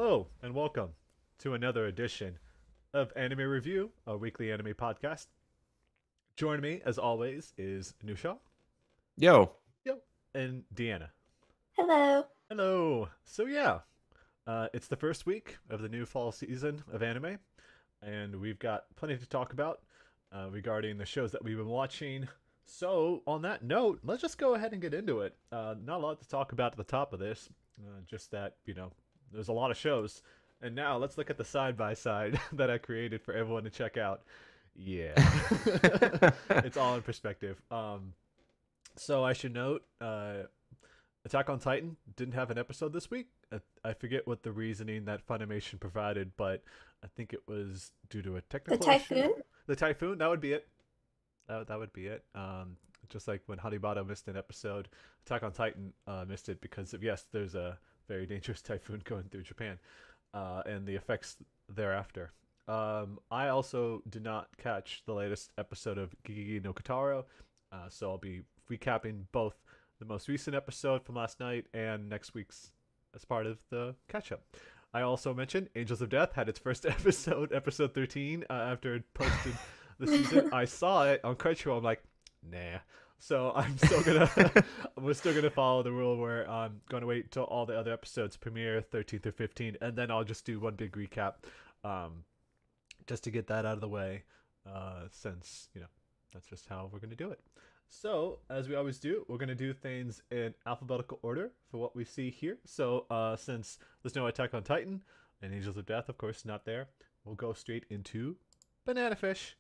Hello, and welcome to another edition of Anime Review, a weekly anime podcast. Joining me, as always, is Nusha, Yo, yo, and Deanna. Hello. Hello. It's the first week of the new fall season of anime, and we've got plenty to talk about regarding the shows that we've been watching. So, on that note, let's just go ahead and get into it. Not a lot to talk about at the top of this, just that, there's a lot of shows. And now let's look at the side by side that I created for everyone to check out. Yeah. It's all in perspective. So I should note, Attack on Titan didn't have an episode this week. I forget what the reasoning that Funimation provided, but I think it was due to a technical The typhoon? issue. The typhoon, that would be it. That would be it. Just like when Hanebado missed an episode, Attack on Titan missed it because of, yes, there's a very dangerous typhoon going through Japan, and the effects thereafter. I also did not catch the latest episode of Gigi no Kitaro, so I'll be recapping both the most recent episode from last night and next week's as part of the catch-up. I also mentioned Angels of Death had its first episode, episode 13, after it posted the season. I saw it on Crunchyroll. I'm like, nah. So we're still gonna follow the rule where I'm gonna wait till all the other episodes premiere 13 through 15, and then I'll just do one big recap, just to get that out of the way, since that's just how we're gonna do it. So as we always do, we're gonna do things in alphabetical order for what we see here. So since there's no Attack on Titan and Angels of Death, of course, not there, we'll go straight into Banana Fish.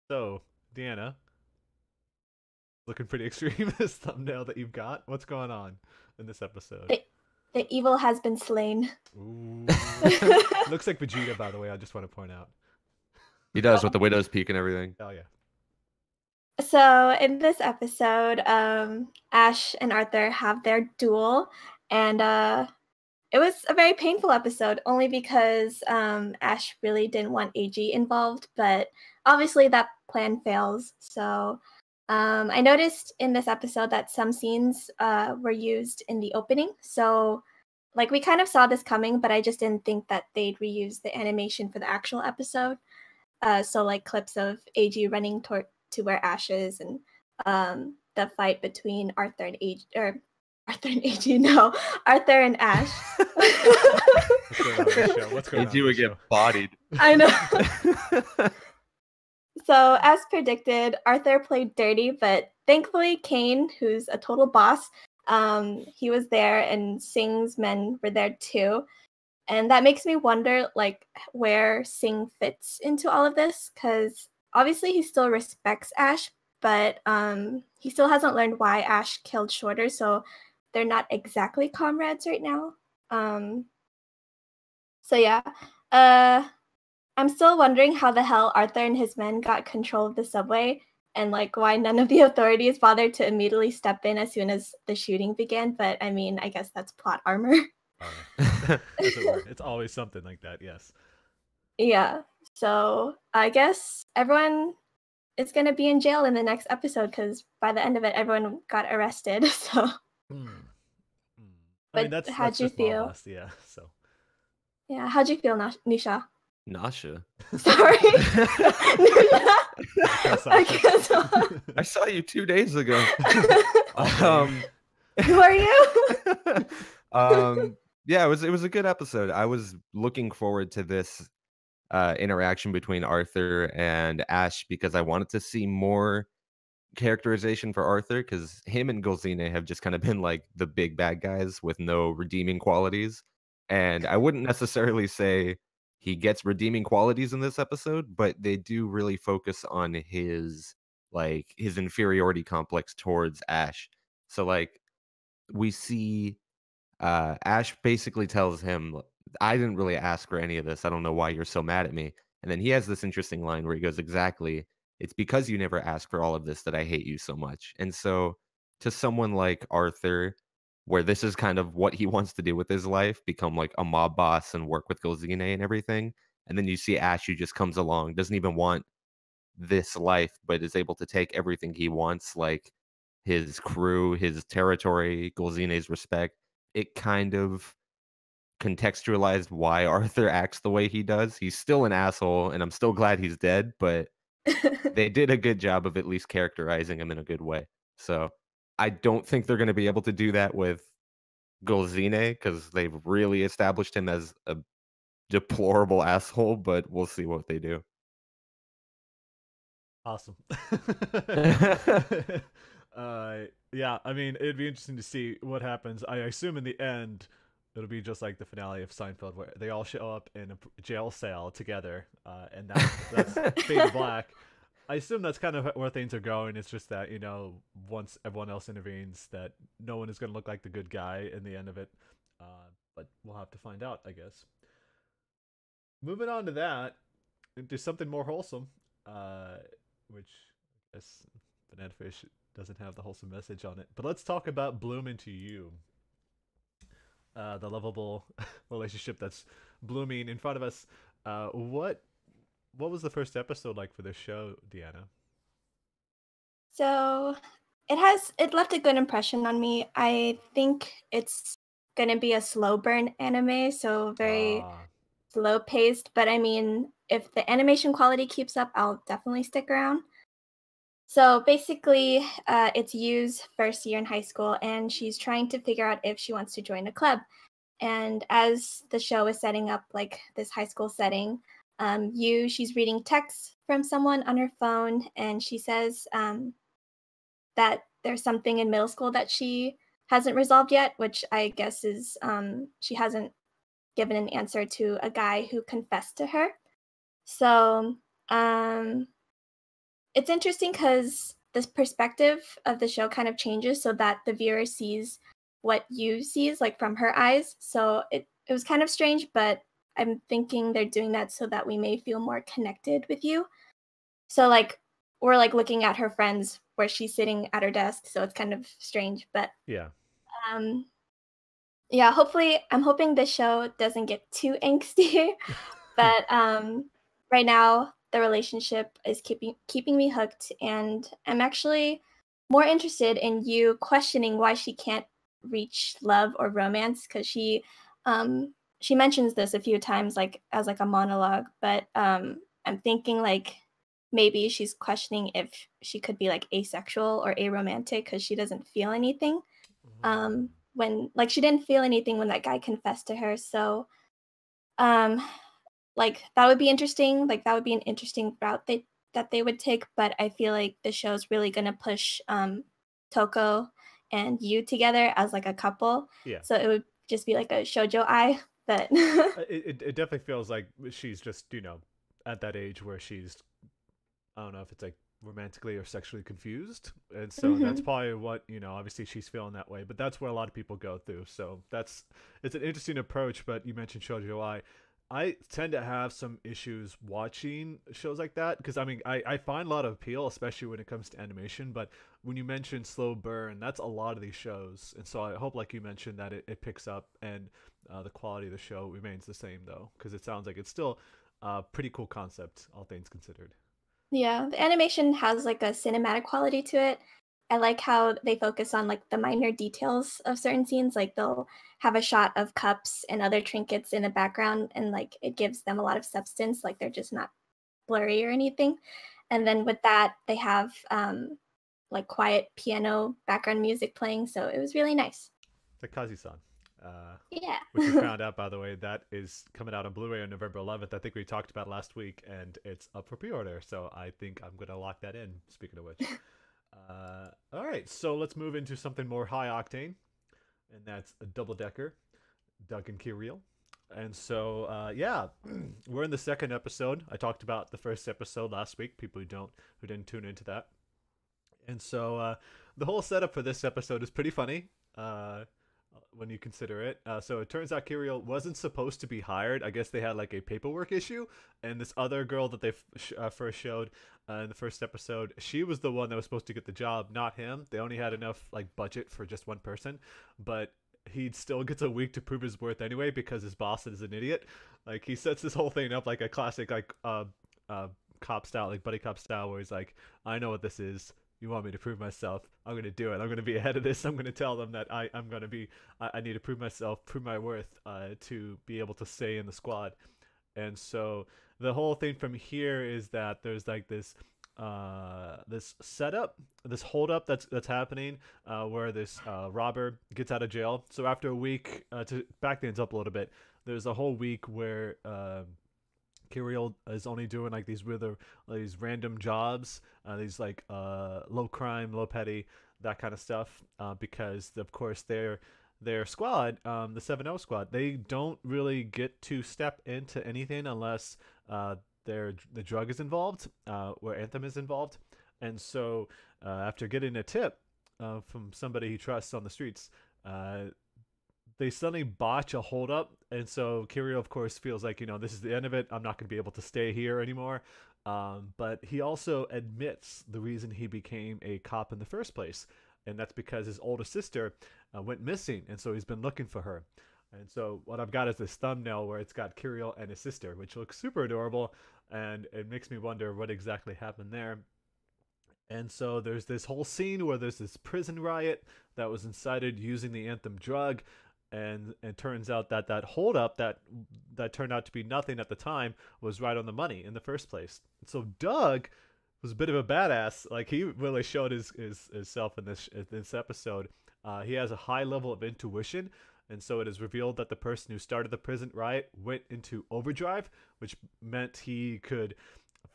So Deanna, looking pretty extreme, this thumbnail that you've got. What's going on in this episode? The evil has been slain. Ooh. Looks like Vegeta, by the way. I just want to point out. he does with the widow's peak and everything. Oh yeah. So in this episode, Ash and Arthur have their duel, and it was a very painful episode, only because Ash really didn't want AG involved, but obviously that plan fails. So I noticed in this episode that some scenes were used in the opening. So like we kind of saw this coming, but I just didn't think that they'd reuse the animation for the actual episode. So like clips of AG running to where Ash is, and the fight between Arthur and AG, or Arthur and AG, no, Arthur and Ash. What's going on? AG would get bodied. I know. So, as predicted, Arthur played dirty, but thankfully Kane, who's a total boss, he was there, and Sing's men were there too. And that makes me wonder, like, where Sing fits into all of this, because obviously he still respects Ash, but he still hasn't learned why Ash killed Shorter, so they're not exactly comrades right now. So yeah. I'm still wondering how the hell Arthur and his men got control of the subway, and like why none of the authorities bothered to immediately step in as soon as the shooting began. But I mean, I guess that's plot armor. It's always something like that, yes. Yeah. So I guess everyone is gonna be in jail in the next episode, because by the end of it, everyone got arrested. So. I But mean, that's how'd you just Mob feel? Boss, yeah. So. Yeah. How'd you feel, Nisha? Nasha. Sorry. I guess I saw you 2 days ago. Who are you? Yeah, it was a good episode. I was looking forward to this interaction between Arthur and Ash because I wanted to see more characterization for Arthur, because him and Golzine have just kind of been like the big bad guys with no redeeming qualities. And I wouldn't necessarily say he gets redeeming qualities in this episode, but they do really focus on his inferiority complex towards Ash. So like we see Ash basically tells him, I didn't really ask for any of this. I don't know why you're so mad at me. And then he has this interesting line where he goes, exactly, it's because you never asked for all of this that I hate you so much. And so to someone like Arthur, where this is kind of what he wants to do with his life, become like a mob boss and work with Golzine and everything. And then you see Ash, who just comes along, doesn't even want this life, but is able to take everything he wants, like his crew, his territory, Golzine's respect. It kind of contextualized why Arthur acts the way he does. He's still an asshole, and I'm still glad he's dead, but they did a good job of at least characterizing him in a good way. So I don't think they're going to be able to do that with Golzine because they've really established him as a deplorable asshole, but we'll see what they do. Awesome. Yeah, I mean, it'd be interesting to see what happens. I assume in the end, it'll be just like the finale of Seinfeld, where they all show up in a jail cell together, and that's fade to black. I assume that's kind of where things are going. It's just that, you know, once everyone else intervenes, that no one is going to look like the good guy in the end of it. But we'll have to find out, I guess. Moving on to that, into something more wholesome, which I guess Banana Fish doesn't have the wholesome message on it. But let's talk about Bloom Into You, the lovable relationship that's blooming in front of us. What was the first episode like for this show, Deanna? So it left a good impression on me. I think it's gonna be a slow burn anime, so very slow paced. But I mean, if the animation quality keeps up, I'll definitely stick around. So basically, it's Yu's first year in high school, and she's trying to figure out if she wants to join a club. And as the show is setting up like this high school setting, she's reading texts from someone on her phone, and she says that there's something in middle school that she hasn't resolved yet, which I guess is she hasn't given an answer to a guy who confessed to her. So it's interesting because this perspective of the show kind of changes so that the viewer sees what Yu sees, like from her eyes. So it was kind of strange, but I'm thinking they're doing that so that we may feel more connected with Yu. So like we're like looking at her friends where she's sitting at her desk, so it's kind of strange. But yeah, hopefully I'm hoping the show doesn't get too angsty. But right now the relationship is keeping me hooked, and I'm actually more interested in Yu questioning why she can't reach love or romance, because she mentions this a few times like as like a monologue, but I'm thinking like maybe she's questioning if she could be like asexual or aromantic because she doesn't feel anything when like she didn't feel anything when that guy confessed to her. So like that would be interesting, like that would be an interesting route that they would take, but I feel like the show's really gonna push Toko and Yu together as like a couple. Yeah. So it would just be like a shoujo ai, but it definitely feels like she's just, you know, at that age where she's, I don't know if it's like romantically or sexually confused, and so that's probably what, you know, obviously she's feeling that way, but that's where a lot of people go through. So it's an interesting approach. But you mentioned shoujo I tend to have some issues watching shows like that because I mean I find a lot of appeal, especially when it comes to animation. But when you mention slow burn, that's a lot of these shows, and so I hope, like you mentioned, that it picks up and the quality of the show remains the same, though, because it sounds like it's still a pretty cool concept, all things considered. Yeah, the animation has like a cinematic quality to it. I like how they focus on like the minor details of certain scenes. Like they'll have a shot of cups and other trinkets in the background, and like it gives them a lot of substance. Like they're just not blurry or anything. And then with that, they have like quiet piano background music playing. So it was really nice. The Kazi-san. Yeah. Which we found out, by the way, that is coming out on Blu-ray on November 11th. I think we talked about last week, and it's up for pre-order. So I think I'm going to lock that in, speaking of which. All right, so let's move into something more high octane, and that's a double-decker, Doug and Kirill. And so, yeah, we're in the second episode. I talked about the first episode last week, people who didn't tune into that. And so the whole setup for this episode is pretty funny. When you consider it. So it turns out Kirill wasn't supposed to be hired. I guess they had like a paperwork issue, and this other girl that they first showed in the first episode, she was the one that was supposed to get the job, not him. They only had enough like budget for just one person, but he still gets a week to prove his worth anyway because his boss is an idiot. Like he sets this whole thing up like a classic like cop style, like buddy cop style, where he's like, I know what this is. you want me to prove myself, I'm going to do it. I'm going to be ahead of this. I'm going to tell them that I'm going to be, I need to prove myself, prove my worth to be able to stay in the squad. And so the whole thing from here is that there's like this this setup, this holdup that's happening, where this robber gets out of jail. So after a week, to back things up a little bit, there's a whole week where Kirill is only doing like these random jobs, these like low crime, low petty, that kind of stuff, because of course their squad, the 7-0 squad, they don't really get to step into anything unless the drug is involved, where Anthem is involved. And so after getting a tip from somebody he trusts on the streets, they suddenly botch a holdup. And so Kirill, of course, feels like, this is the end of it. I'm not going to be able to stay here anymore. But he also admits the reason he became a cop in the first place. And that's because his older sister went missing. And so he's been looking for her. And so what I've got is this thumbnail where it's got Kirill and his sister, which looks super adorable. And it makes me wonder what exactly happened there. And so there's this whole scene where there's this prison riot that was incited using the Anthem drug. And it turns out that holdup that turned out to be nothing at the time was right on the money in the first place. So Doug was a bit of a badass. Like, he really showed his self in this episode. He has a high level of intuition. And so it is revealed that the person who started the prison riot went into overdrive, which meant he could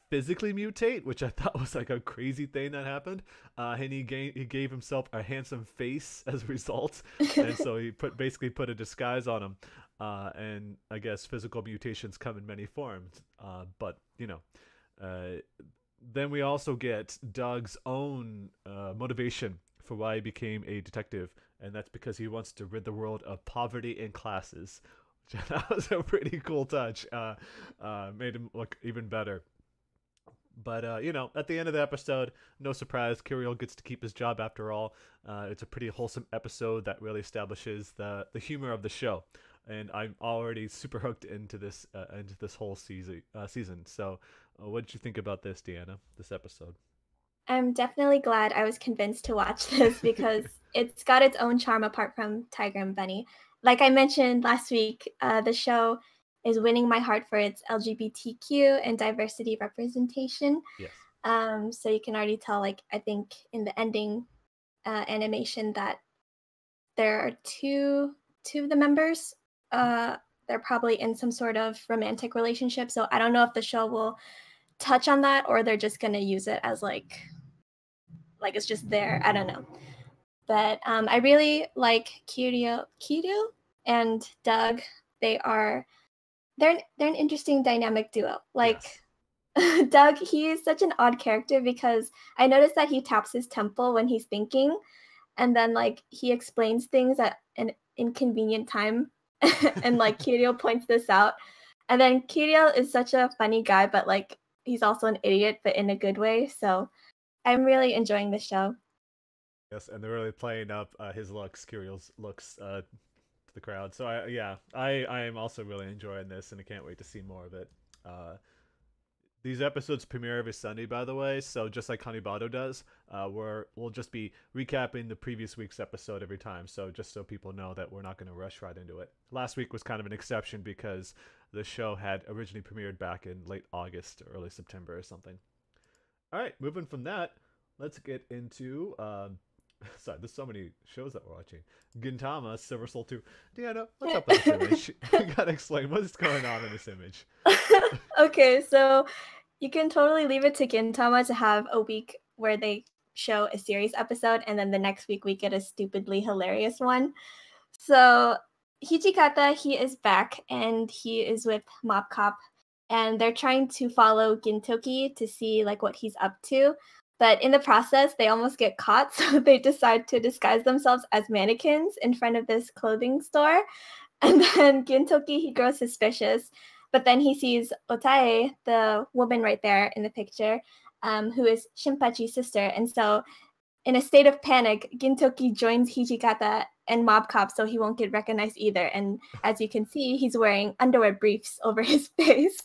physically mutate, which I thought was like a crazy thing that happened. And he gave himself a handsome face as a result. And so he basically put a disguise on him. And I guess physical mutations come in many forms. But then we also get Doug's own motivation for why he became a detective. And that's because he wants to rid the world of poverty and classes. That was a pretty cool touch. Made him look even better. But, at the end of the episode, no surprise, Kirill gets to keep his job after all. It's a pretty wholesome episode that really establishes the humor of the show. And I'm already super hooked into this whole season. So what did you think about this, Deanna, this episode? I'm definitely glad I was convinced to watch this because it's got its own charm apart from Tiger and Bunny. Like I mentioned last week, the show is winning my heart for its LGBTQ and diversity representation. Yes. So you can already tell, like, I think in the ending animation that there are two of the members. They're probably in some sort of romantic relationship. So I don't know if the show will touch on that or they're just going to use it as like it's just there. I don't know. But I really like Kirill and Doug. They're an interesting dynamic duo. Like, yes. Doug, he is such an odd character because I noticed that he taps his temple when he's thinking, and then like he explains things at an inconvenient time, and like Kirill points this out. And then Kirill is such a funny guy, but like he's also an idiot, but in a good way. So I'm really enjoying the show. Yes, and they're really playing up his looks, Kirill's looks, to the crowd. So I am also really enjoying this, and I can't wait to see more of it. These episodes premiere every Sunday, by the way, so just like Hanebado does, we'll just be recapping the previous week's episode every time, so just so people know that we're not going to rush right into it. Last week was kind of an exception because the show had originally premiered back in late August or early September or something. All right, moving from that, let's get into... sorry, there's so many shows that we're watching. Gintama, Silver Soul 2. Deanna, what's up with this image? You gotta explain what's going on in this image. Okay, so you can totally leave it to Gintama to have a week where they show a series episode, and then the next week we get a stupidly hilarious one. So Hijikata, he is back, and he is with Mob Cop, and they're trying to follow Gintoki to see like what he's up to. But in the process, they almost get caught, so they decide to disguise themselves as mannequins in front of this clothing store. And then Gintoki, he grows suspicious, but then he sees Otae, the woman right there in the picture, who is Shinpachi's sister. And so in a state of panic, Gintoki joins Hijikata and Mob Cop so he won't get recognized either. And as you can see, he's wearing underwear briefs over his face.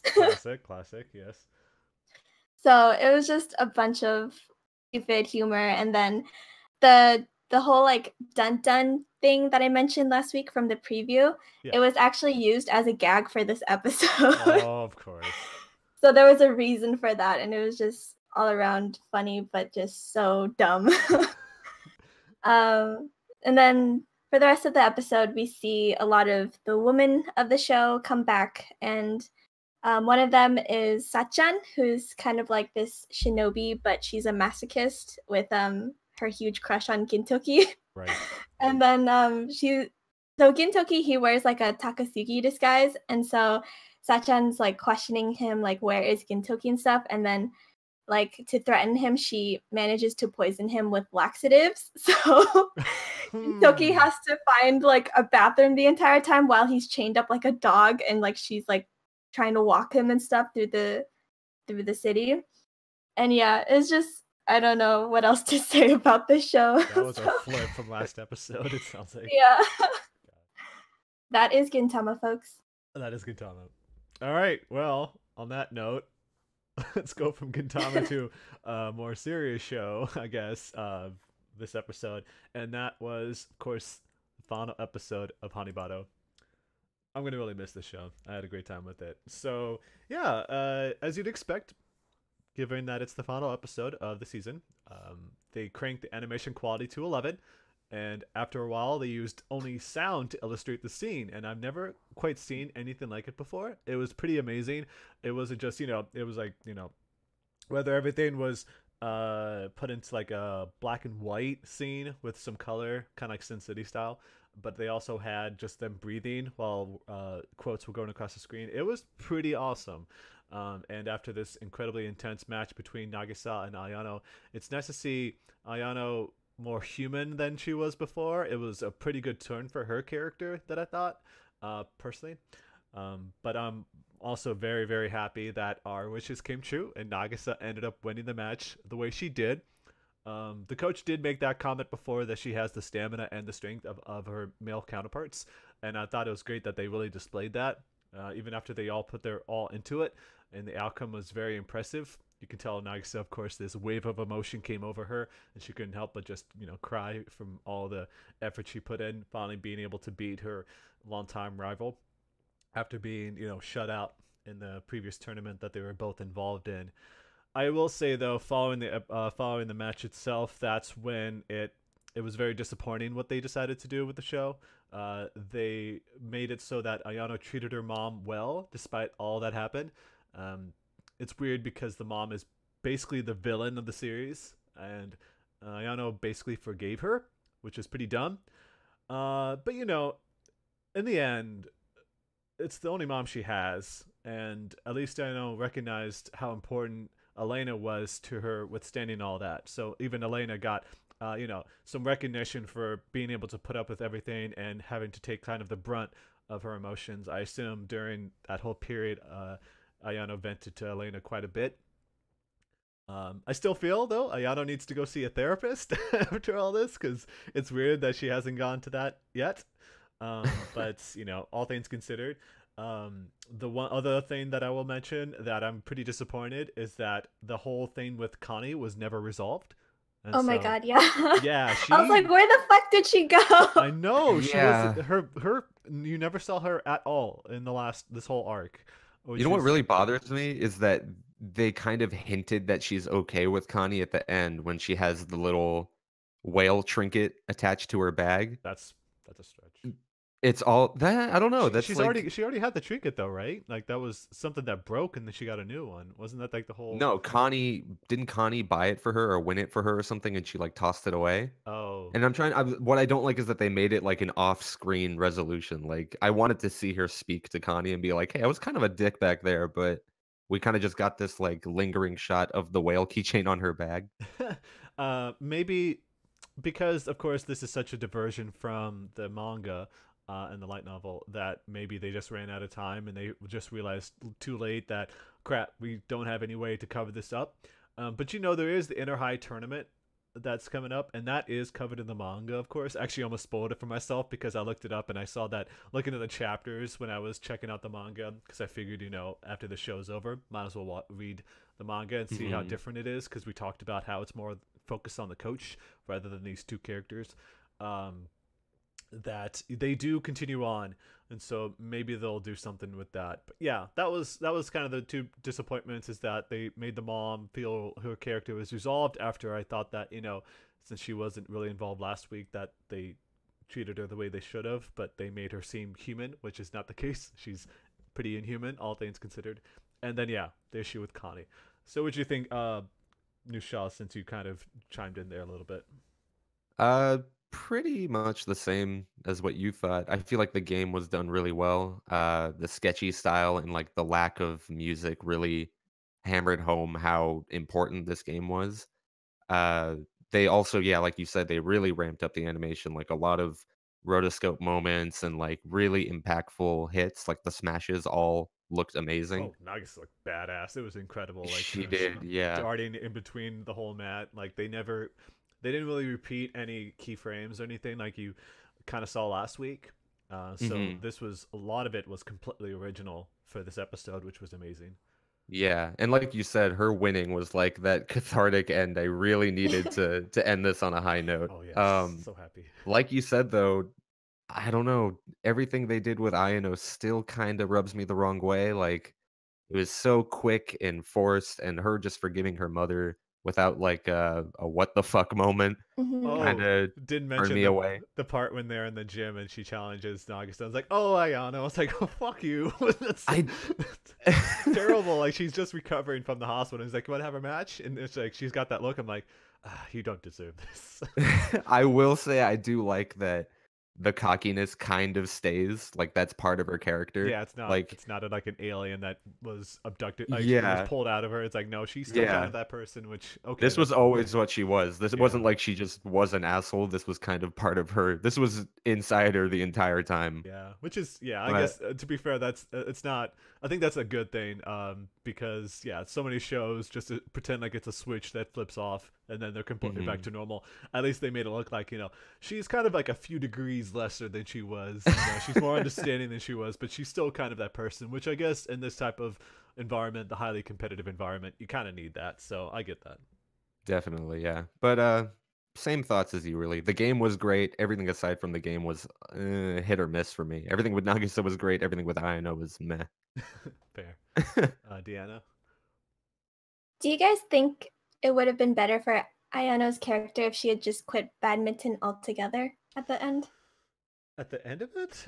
Classic, yes. So it was just a bunch of stupid humor, and then the whole like dun dun thing that I mentioned last week from the preview, Yeah. it was actually used as a gag for this episode. Oh, of course. So there was a reason for that, and it was just all around funny, but just so dumb. And then for the rest of the episode, we see a lot of the women of the show come back, and one of them is Sachan, who's kind of like this shinobi, but she's a masochist with her huge crush on Gintoki. Right. And then so Gintoki, he wears like a Takasugi disguise, and so Sachan's like questioning him, like, where is Gintoki and stuff, and then like to threaten him, she manages to poison him with laxatives. So Gintoki has to find like a bathroom the entire time while he's chained up like a dog, and like she's like trying to walk him and stuff through the city. And yeah, it's just, I don't know what else to say about this show. That was a flip from last episode, it sounds like. Yeah. That is Gintama, folks. That is Gintama. All right, well, on that note, let's go from Gintama to a more serious show, I guess, this episode. And that was, of course, the final episode of Hanebado. I'm going to really miss this show. I had a great time with it. So, yeah, as you'd expect, given that it's the final episode of the season, they cranked the animation quality to 11. And after a while, they used only sound to illustrate the scene. And I've never quite seen anything like it before. It was pretty amazing. It wasn't just, it was like, whether everything was put into like a black and white scene with some color, kind of like Sin City style. But they also had just them breathing while quotes were going across the screen. It was pretty awesome. And after this incredibly intense match between Nagisa and Ayano, it's nice to see Ayano more human than she was before. It was a pretty good turn for her character that I thought, personally. But I'm also very, very happy that our wishes came true and Nagisa ended up winning the match the way she did. The coach did make that comment before that she has the stamina and the strength of her male counterparts, and I thought it was great that they really displayed that, even after they all put their all into it, and the outcome was very impressive. You can tell Nagisa, of course, this wave of emotion came over her, and she couldn't help but just, cry from all the effort she put in, finally being able to beat her longtime rival after being, shut out in the previous tournament that they were both involved in. I will say though, following the match itself, that's when it was very disappointing what they decided to do with the show. They made it so that Ayano treated her mom well, despite all that happened. It's weird because the mom is basically the villain of the series, and Ayano basically forgave her, which is pretty dumb. But in the end, it's the only mom she has, and at least Ayano recognized how important Elena was to her withstanding all that. So even Elena got, some recognition for being able to put up with everything and having to take kind of the brunt of her emotions. I assume during that whole period, Ayano vented to Elena quite a bit. I still feel, though, Ayano needs to go see a therapist after all this, because it's weird that she hasn't gone to that yet. But, all things considered, the one other thing that I will mention that I'm pretty disappointed is that the whole thing with Connie was never resolved. And oh my god, yeah. Yeah, I was like, where the fuck did she go? I know, she Yeah. was her. You never saw her at all in this whole arc. You know what really bothers me is that they kind of hinted that she's okay with Connie at the end when she has the little whale trinket attached to her bag. That's a stretch. It's all that I don't know. That's She already had the trinket though, right? Like that was something that broke and then she got a new one. Wasn't that like the whole? No, didn't Connie buy it for her or win it for her or something, and she like tossed it away. Oh. And what I don't like is that they made it like an off-screen resolution. Like I wanted to see her speak to Connie and be like, "Hey, I was kind of a dick back there, but we kind of just got this like lingering shot of the whale keychain on her bag." Maybe because of course this is such a diversion from the manga. And the light novel, that maybe they just ran out of time and they just realized too late that crap, we don't have any way to cover this up. But there is the Inner High tournament that's coming up, and that is covered in the manga, of course. I actually almost spoiled it for myself because I looked it up and I saw that looking at the chapters when I was checking out the manga, because I figured, the show's over, might as well read the manga and see how different it is, because we talked about how it's more focus on the coach rather than these two characters. That they do continue on, and so maybe they'll do something with that. But yeah, that was kind of the two disappointments, is that they made the mom feel her character was resolved after I thought that, since she wasn't really involved last week, that they treated her the way they should have, but they made her seem human, which is not the case. She's pretty inhuman, all things considered. And then yeah, the issue with Connie. So what do you think, Nusha, since you kind of chimed in there a little bit? Pretty much the same as what you thought. I feel like the game was done really well. The sketchy style and like the lack of music really hammered home how important this game was. Uh, they also, yeah, like you said, they really ramped up the animation, like a lot of rotoscope moments and like really impactful hits, like the smashes all looked amazing. Oh, Nagisa looked badass. It was incredible. Like She did, yeah. darting in between the whole mat. Like they didn't really repeat any keyframes or anything like you kind of saw last week. So this was, a lot of it was completely original for this episode, which was amazing. Yeah, and like you said, her winning was like that cathartic end. I really needed to end this on a high note. Oh yes, so happy. Like you said though, I don't know, everything they did with Ayano still kind of rubs me the wrong way. Like it was so quick and forced, and her just forgiving her mother without like a what the fuck moment kind Oh, of didn't turned mention me away. the part when they're in the gym and she challenges Nagisa. I was like, oh, Ayano. I was like, oh, fuck you. that's, I that's terrible. Like, she's just recovering from the hospital. He's like, you want to have a match? And it's like, she's got that look. I'm like, you don't deserve this. I will say I do like that the cockiness kind of stays. Like that's part of her character. Yeah, it's not Like like an alien that was abducted, like yeah, was pulled out of her. It's like, no, she's still kind of that person, which okay. this was always what she was. This Yeah. wasn't like she just was an asshole. This was kind of part of her. This was inside her the entire time. Yeah, which is, yeah, I But guess to be fair, that's it's not. I think that's a good thing, because yeah, so many shows just to pretend like it's a switch that flips off and then they're completely back to normal. At least they made it look like, she's kind of like a few degrees lesser than she was. She's more understanding than she was, but she's still kind of that person, which I guess in this type of environment, the highly competitive environment, you kind of need that. So I get that. definitely, yeah. But same thoughts as you. Really, the game was great. Everything aside from the game was hit or miss for me. Everything with Nagisa was great. Everything with Ayano was meh. Fair. Deanna? Do you guys think it would have been better for Ayano's character if she had just quit badminton altogether at the end? At the end of it?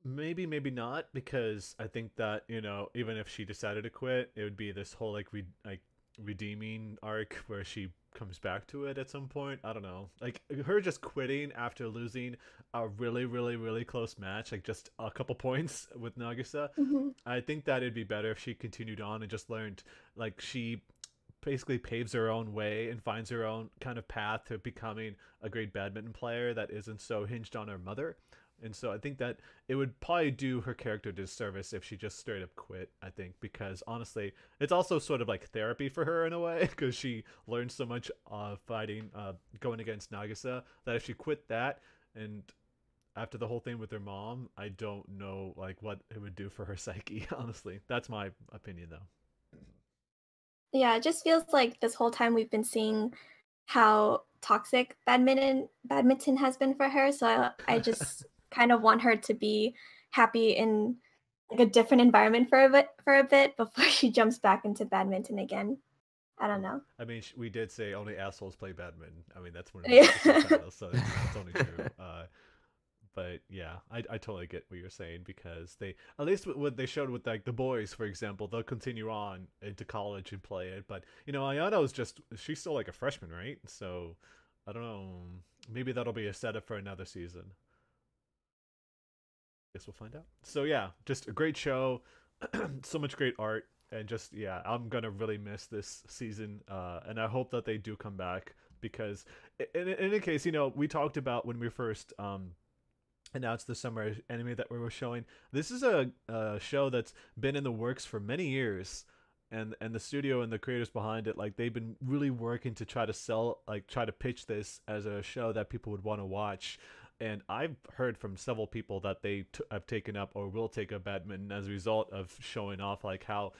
Maybe, maybe not, because I think that, even if she decided to quit, it would be this whole like redeeming arc where she comes back to it at some point. I don't know. Like her just quitting after losing a really, really, really close match, like just a couple points with Nagisa. I think that it'd be better if she continued on and just learned, like she basically paves her own way and finds her own kind of path to becoming a great badminton player that isn't so hinged on her mother. And so I think that it would probably do her character disservice if she just straight up quit, I think, because honestly, it's also sort of like therapy for her in a way, because she learned so much fighting, going against Nagisa, that if she quit that and after the whole thing with her mom, I don't know like what it would do for her psyche, honestly. That's my opinion though. Yeah, it just feels like this whole time we've been seeing how toxic badminton has been for her. So I just kind of want her to be happy in like a different environment for a bit before she jumps back into badminton again. I don't know. I mean, we did say only assholes play badminton. I mean, that's one of Yeah. the titles, so it's only true. But yeah, I totally get what you're saying, because they, at least what they showed with like the boys, for example, they'll continue on into college and play it. But Ayano's she's still like a freshman, right? So I don't know. Maybe that'll be a setup for another season. Guess we'll find out. So yeah, just a great show, so much great art, and just yeah, I'm gonna really miss this season, and I hope that they do come back, because in any case, we talked about when we first announced the summer anime that we were showing. This is a show that's been in the works for many years, and the studio and the creators behind it, like they've been really working to try to pitch this as a show that people would want to watch. And I've heard from several people that they have taken up or will take up badminton as a result of showing off like how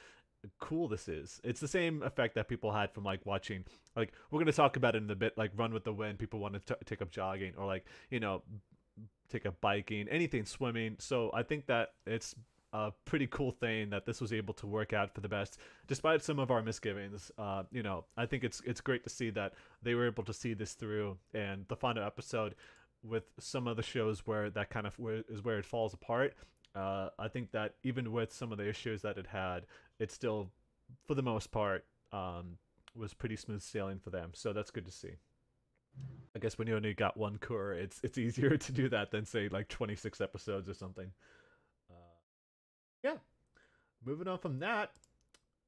cool this is. It's the same effect that people had from like watching, like we're gonna talk about it in a bit, like Run with the Wind. People want to take up jogging, or like take up biking, anything, swimming. So I think that it's a pretty cool thing that this was able to work out for the best, despite some of our misgivings. I think it's great to see that they were able to see this through, and the final episode with some of the shows where that kind of is where it falls apart. I think that even with some of the issues that it had, it still, for the most part, was pretty smooth sailing for them. So that's good to see. I guess when you only got one core, it's easier to do that than say like 26 episodes or something. Uh, yeah. Moving on from that,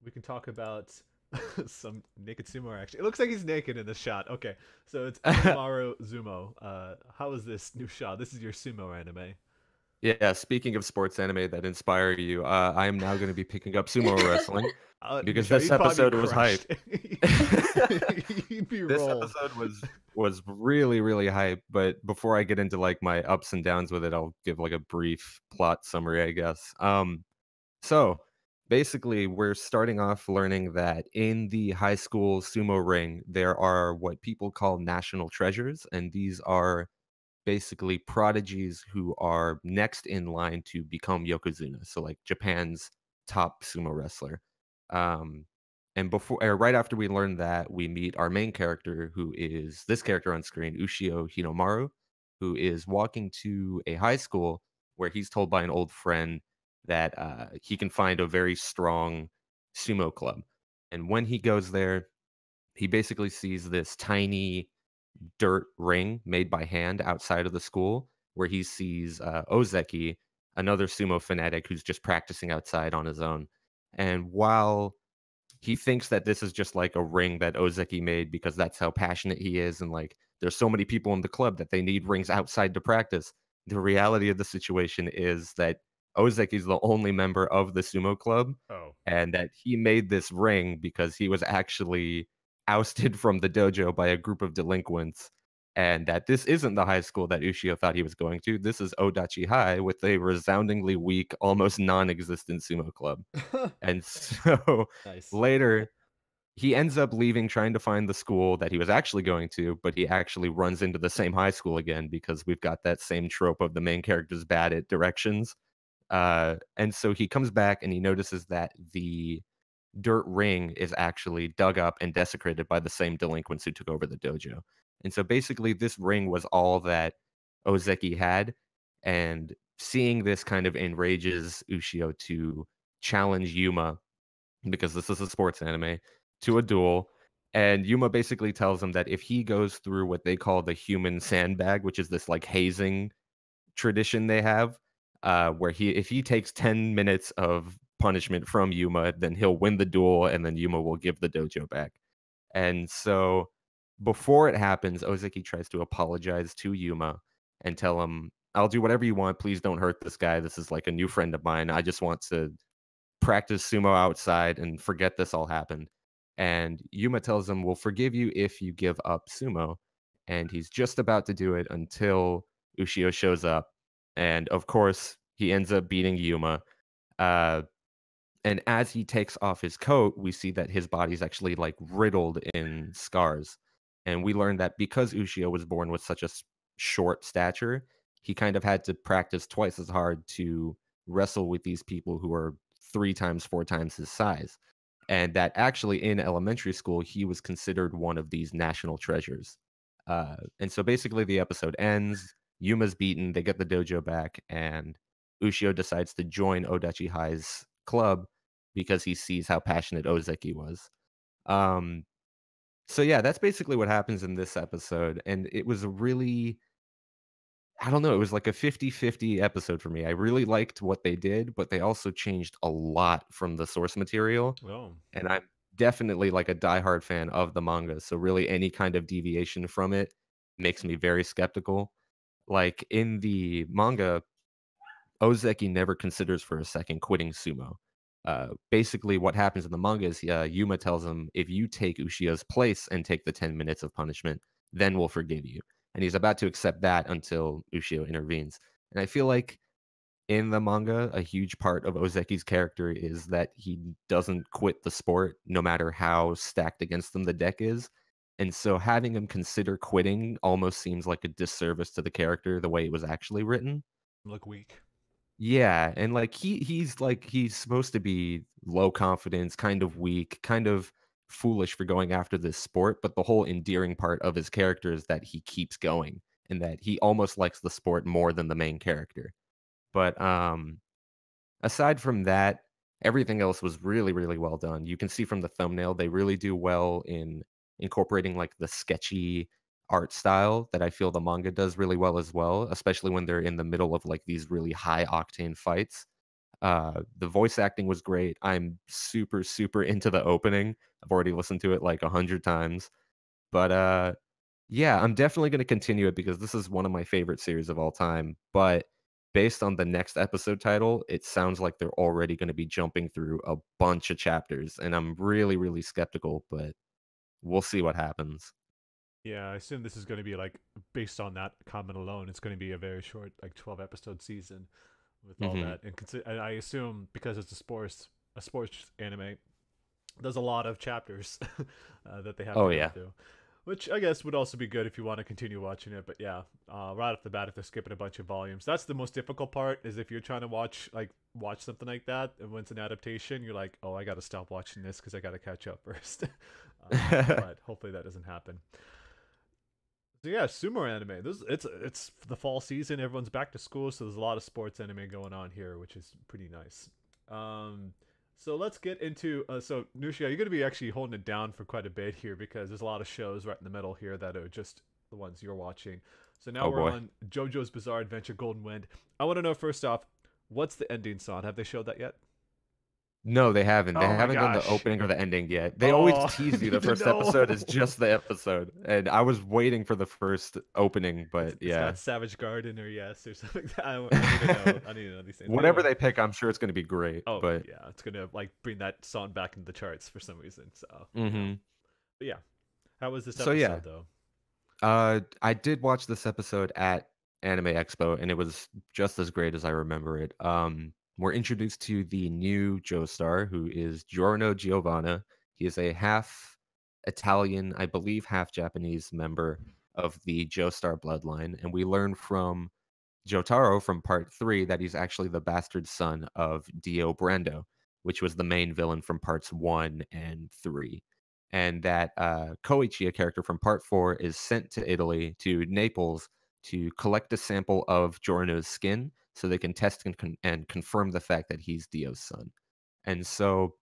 we can talk about some naked sumo action. It looks like he's naked in this shot. Okay, so it's Hinomaru Zumou. How is this new shot? This is your sumo anime. Yeah, speaking of sports anime that inspire you, I am now going to be picking up sumo wrestling because this episode was hype. This episode was really, really hype. But before I get into like my ups and downs with it, I'll give like a brief plot summary, I guess. So basically, we're starting off learning that in the high school sumo ring, there are what people call national treasures, and these are basically prodigies who are next in line to become yokozuna, so like Japan's top sumo wrestler. um and right after we learn that, we meet our main character, who is this character on screen, Ushio Hinomaru, who is walking to a high school where he's told by an old friend that he can find a very strong sumo club. And when he goes there, he basically sees this tiny dirt ring made by hand outside of the school, where he sees Ozeki, another sumo fanatic who's just practicing outside on his own. And while he thinks that this is just like a ring that Ozeki made because that's how passionate he is, and like there's so many people in the club that they need rings outside to practice, the reality of the situation is that Ozeki's the only member of the sumo club, Oh. and that he made this ring because he was actually ousted from the dojo by a group of delinquents, and that this isn't the high school that Ushio thought he was going to. This is Odachi High with a resoundingly weak, almost non-existent sumo club. And so Nice. later, he ends up leaving, trying to find the school that he was actually going to, but he actually runs into the same high school again because we've got that same trope of the main character's bad at directions. And so he comes back and he notices that the dirt ring is actually dug up and desecrated by the same delinquents who took over the dojo. And so basically, this ring was all that Ozeki had. And seeing this kind of enrages Ushio to challenge Yuma, because this is a sports anime, to a duel. And Yuma basically tells him that if he goes through what they call the human sandbag, which is this like hazing tradition they have, where if he takes 10 minutes of punishment from Yuma, then he'll win the duel, and then Yuma will give the dojo back. And so before it happens, Ozeki tries to apologize to Yuma and tell him, I'll do whatever you want. Please don't hurt this guy. This is like a new friend of mine. I just want to practice sumo outside and forget this all happened. And Yuma tells him, we'll forgive you if you give up sumo. And he's just about to do it until Ushio shows up. And of course, he ends up beating Yuma. And as he takes off his coat, we see that his body's actually like riddled in scars. And we learn that because Ushio was born with such a short stature, he kind of had to practice twice as hard to wrestle with these people who are 3 times, 4 times his size. And that actually in elementary school, he was considered one of these national treasures. And so basically the episode ends, Yuma's beaten, they get the dojo back, and Ushio decides to join Odachi High's club because he sees how passionate Ozeki was. So yeah, that's basically what happens in this episode. And it was really, I don't know, it was like a 50-50 episode for me. I really liked what they did, but they also changed a lot from the source material. Oh. And I'm definitely like a diehard fan of the manga. So really any kind of deviation from it makes me very skeptical. Like in the manga, Ozeki never considers for a second quitting sumo. Basically, what happens in the manga is Yuma tells him, if you take Ushio's place and take the 10 minutes of punishment, then we'll forgive you. And he's about to accept that until Ushio intervenes. And I feel like in the manga, a huge part of Ozeki's character is that he doesn't quit the sport no matter how stacked against him the deck is. And so having him consider quitting almost seems like a disservice to the character the way it was actually written. Look weak. Yeah, and like he's supposed to be low confidence, kind of weak, kind of foolish for going after this sport, but the whole endearing part of his character is that he keeps going and that he almost likes the sport more than the main character. But aside from that, everything else was really, really well done. You can see from the thumbnail, they really do well in incorporating like the sketchy art style that I feel the manga does really well as well, especially when they're in the middle of like these really high octane fights. The voice acting was great. I'm super, super into the opening. I've already listened to it like 100 times. But yeah, I'm definitely going to continue it because this is one of my favorite series of all time. But based on the next episode title, it sounds like they're already going to be jumping through a bunch of chapters. And I'm really, really skeptical, but we'll see what happens. Yeah, I assume this is going to be like based on that comment alone. It's going to be a very short, like 12-episode season with all Hmm. that. And I assume because it's a sports anime, there's a lot of chapters that they have to Oh, go yeah. through, which I guess would also be good if you want to continue watching it. But yeah, right off the bat, if they're skipping a bunch of volumes, that's the most difficult part. Is if you're trying to watch something like that, and when it's an adaptation, you're like, oh, I got to stop watching this because I got to catch up first. But hopefully that doesn't happen. So yeah, sumo anime. It's the fall season. Everyone's back to school, so there's a lot of sports anime going on here, which is pretty nice. Um, so let's get into so Nushia, you're gonna be actually holding it down for quite a bit here because there's a lot of shows right in the middle here that are just the ones you're watching. So now Oh, we're boy. on JoJo's Bizarre Adventure Golden Wind. I want to know first off, what's the ending song? Have they showed that yet? No, they haven't. They Oh my haven't done the gosh. opening or the ending yet. They always Oh, tease you I the need to first episode is know. just the episode. And I was waiting for the first opening, but It's yeah. got Savage Garden or Yes or something like that. I need to know. I need to know these things. But Whatever anyway, they pick, I'm sure it's going to be great. oh But yeah, it's gonna like bring that song back into the charts for some reason. So hmm but yeah, how was this so yeah, episode though? I did watch this episode at Anime Expo, and it was just as great as I remember it. We're introduced to the new Joestar, who is Giorno Giovanna. He is a half Italian, I believe, half Japanese member of the Joestar bloodline, and we learn from Jotaro from part 3 that he's actually the bastard son of Dio Brando, which was the main villain from parts 1 and 3. And that Koichi, a character from part 4, is sent to Italy, to Naples, to collect a sample of Giorno's skin so they can test and confirm the fact that he's Dio's son. And so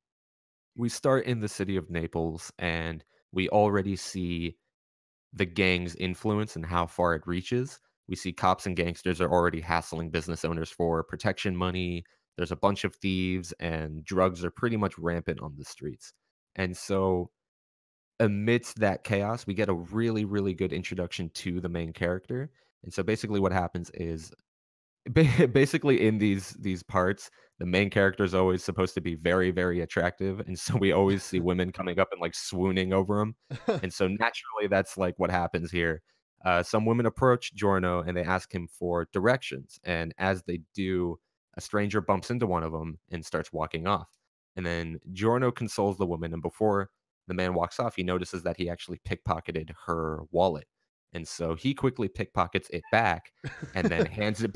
we start in the city of Naples, and we already see the gang's influence and how far it reaches. We see cops and gangsters are already hassling business owners for protection money. There's a bunch of thieves, and drugs are pretty much rampant on the streets. And so, amidst that chaos, we get a really, really good introduction to the main character. And so, basically, what happens is basically in these parts, the main character is always supposed to be very, very attractive, and so we always see women coming up and like swooning over him. And so naturally, that's like what happens here. Some women approach Giorno and they ask him for directions, and as they do, a stranger bumps into one of them and starts walking off. And then Giorno consoles the woman, and before the man walks off, he notices that he actually pickpocketed her wallet, and so he quickly pickpockets it back and then hands it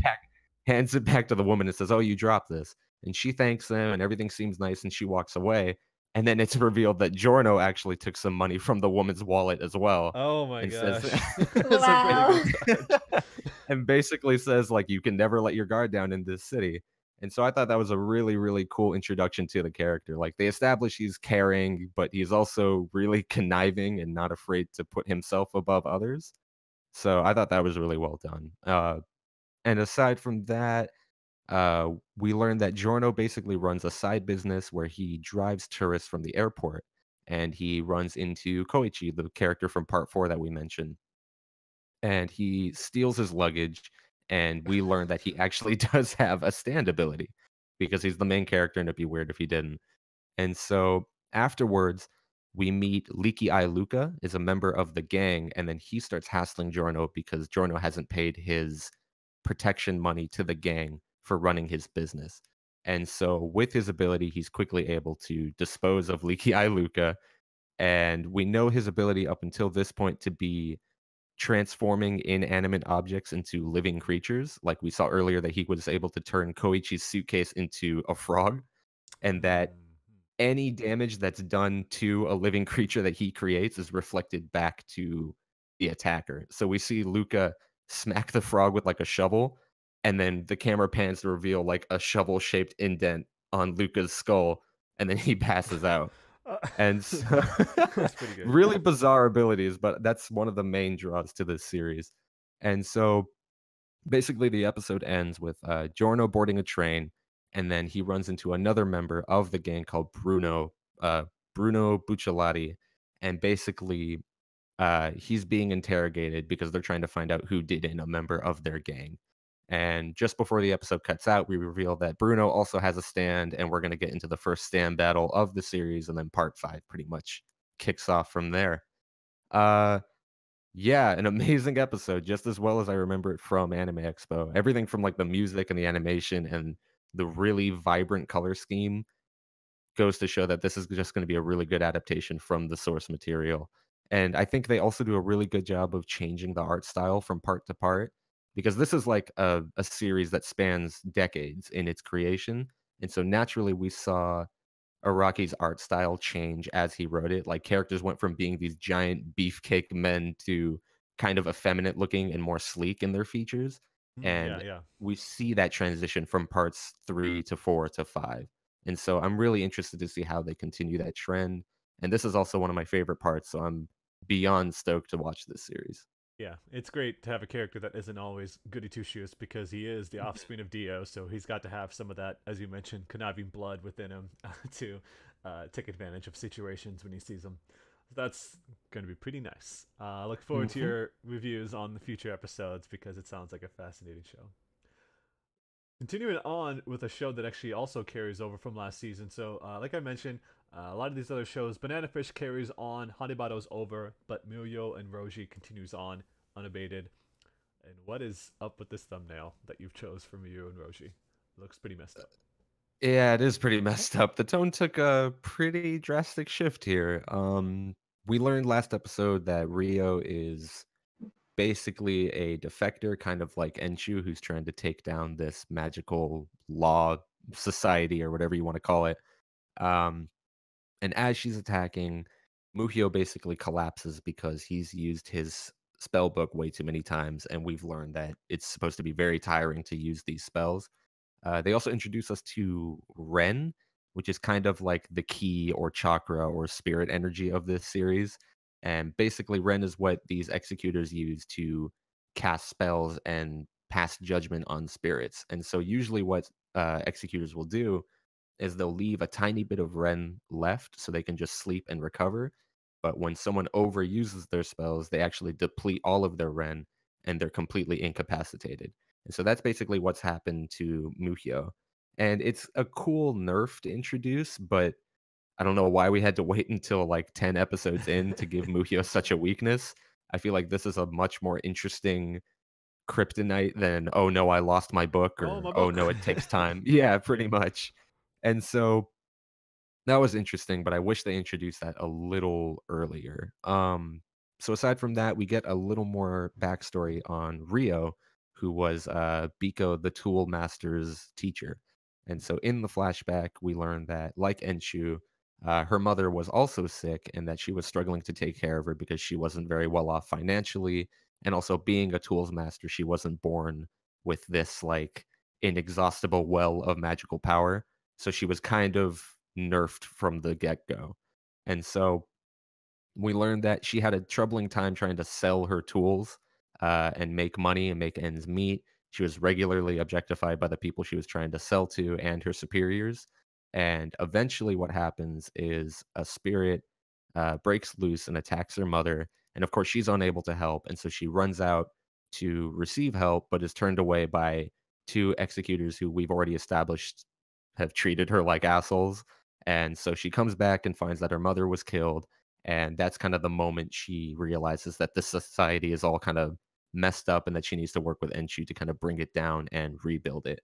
back to the woman and says, "Oh, you dropped this." And she thanks them and everything seems nice and she walks away. And then it's revealed that Giorno actually took some money from the woman's wallet as well Oh my and says gosh, that's a pretty Wow. good touch. and basically says like you can never let your guard down in this city. And so I thought that was a really, really cool introduction to the character. Like they establish he's caring, but he's also really conniving and not afraid to put himself above others. So I thought that was really well done. And aside from that, we learned that Giorno basically runs a side business where he drives tourists from the airport, and he runs into Koichi, the character from part 4 that we mentioned, and he steals his luggage. And we learn that he actually does have a stand ability because he's the main character, and it'd be weird if he didn't. And so afterwards, we meet Leaky Eye Luca, is a member of the gang, and then he starts hassling Giorno because Giorno hasn't paid his protection money to the gang for running his business. And so with his ability, he's quickly able to dispose of Leaky Eye Luca. And we know his ability up until this point to be transforming inanimate objects into living creatures. Like we saw earlier that he was able to turn Koichi's suitcase into a frog, and that any damage that's done to a living creature that he creates is reflected back to the attacker. So we see Luca smack the frog with like a shovel, and then the camera pans to reveal like a shovel shaped indent on Luca's skull, and then he passes out. And so That's pretty good. really bizarre abilities, but that's one of the main draws to this series. And so basically the episode ends with Giorno boarding a train, and then he runs into another member of the gang called Bruno Bucciolati, and basically he's being interrogated because they're trying to find out who did in a member of their gang. And just before the episode cuts out, we reveal that Bruno also has a stand, and we're going to get into the first stand battle of the series, and then part 5 pretty much kicks off from there. Yeah, an amazing episode, just as well as I remember it from Anime Expo. Everything from like the music and the animation and the really vibrant color scheme goes to show that this is just going to be a really good adaptation from the source material. And I think they also do a really good job of changing the art style from part to part, because this is like a series that spans decades in its creation. And so naturally, we saw Araki's art style change as he wrote it. Like characters went from being these giant beefcake men to kind of effeminate looking and more sleek in their features. And Yeah. we see that transition from parts 3 to 4 to 5. And so I'm really interested to see how they continue that trend. And this is also one of my favorite parts, so I'm beyond stoked to watch this series. Yeah, it's great to have a character that isn't always goody two shoes, because he is the offspring of Dio, so he's got to have some of that, as you mentioned, conniving blood within him to take advantage of situations when he sees them. That's going to be pretty nice. I look forward to your reviews on the future episodes, because it sounds like a fascinating show. Continuing on with a show that actually also carries over from last season. So, like I mentioned, a lot of these other shows, Banana Fish carries on, Hanebado's over, but Muyo and Roji continues on unabated. And what is up with this thumbnail that you've chose for Muyo and Roji? It looks pretty messed up. Yeah, it is pretty messed up. The tone took a pretty drastic shift here. We learned last episode that Rio is basically a defector, kind of like Enshu, who's trying to take down this magical law society or whatever you want to call it. And as she's attacking, Muhyo basically collapses because he's used his spell book way too many times, and we've learned that it's supposed to be very tiring to use these spells. They also introduce us to Ren, which is kind of like the key or chakra or spirit energy of this series. And basically, Ren is what these executors use to cast spells and pass judgment on spirits. And so, usually, what executors will do is they'll leave a tiny bit of Ren left so they can just sleep and recover. But when someone overuses their spells, they actually deplete all of their Ren and they're completely incapacitated. And so that's basically what's happened to Muhyo. And it's a cool nerf to introduce, but I don't know why we had to wait until like 10 episodes in to give Muhyo such a weakness. I feel like this is a much more interesting kryptonite than, oh no, I lost my book, or my oh book. no, it takes time. Yeah, pretty much. And so that was interesting, but I wish they introduced that a little earlier. So aside from that, we get a little more backstory on Rio, who was Biko the Tool Master's teacher. And so in the flashback, we learn that, like Enshu, her mother was also sick and that she was struggling to take care of her because she wasn't very well off financially. And also, being a tools master, she wasn't born with this like inexhaustible well of magical power. So she was kind of nerfed from the get-go. And so we learned that she had a troubling time trying to sell her tools and make money and make ends meet. She was regularly objectified by the people she was trying to sell to and her superiors. And eventually, what happens is a spirit breaks loose and attacks her mother. And of course, she's unable to help. And so she runs out to receive help, but is turned away by two executors who we've already established have treated her like assholes. And so she comes back and finds that her mother was killed. And that's kind of the moment she realizes that this society is all kind of messed up and that she needs to work with Enshu to kind of bring it down and rebuild it.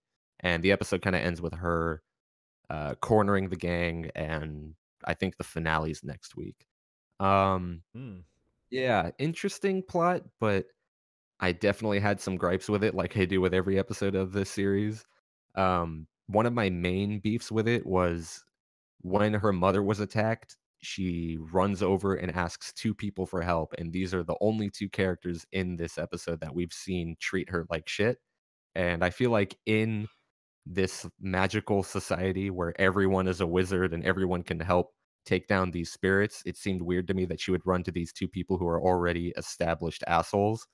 And the episode kind of ends with her cornering the gang, and I think the finale's next week. Hmm. Yeah, interesting plot, but I definitely had some gripes with it, like I do with every episode of this series. One of my main beefs with it was when her mother was attacked, she runs over and asks two people for help, and these are the only two characters in this episode that we've seen treat her like shit. And I feel like in this magical society where everyone is a wizard and everyone can help take down these spirits, it seemed weird to me that she would run to these two people who are already established assholes.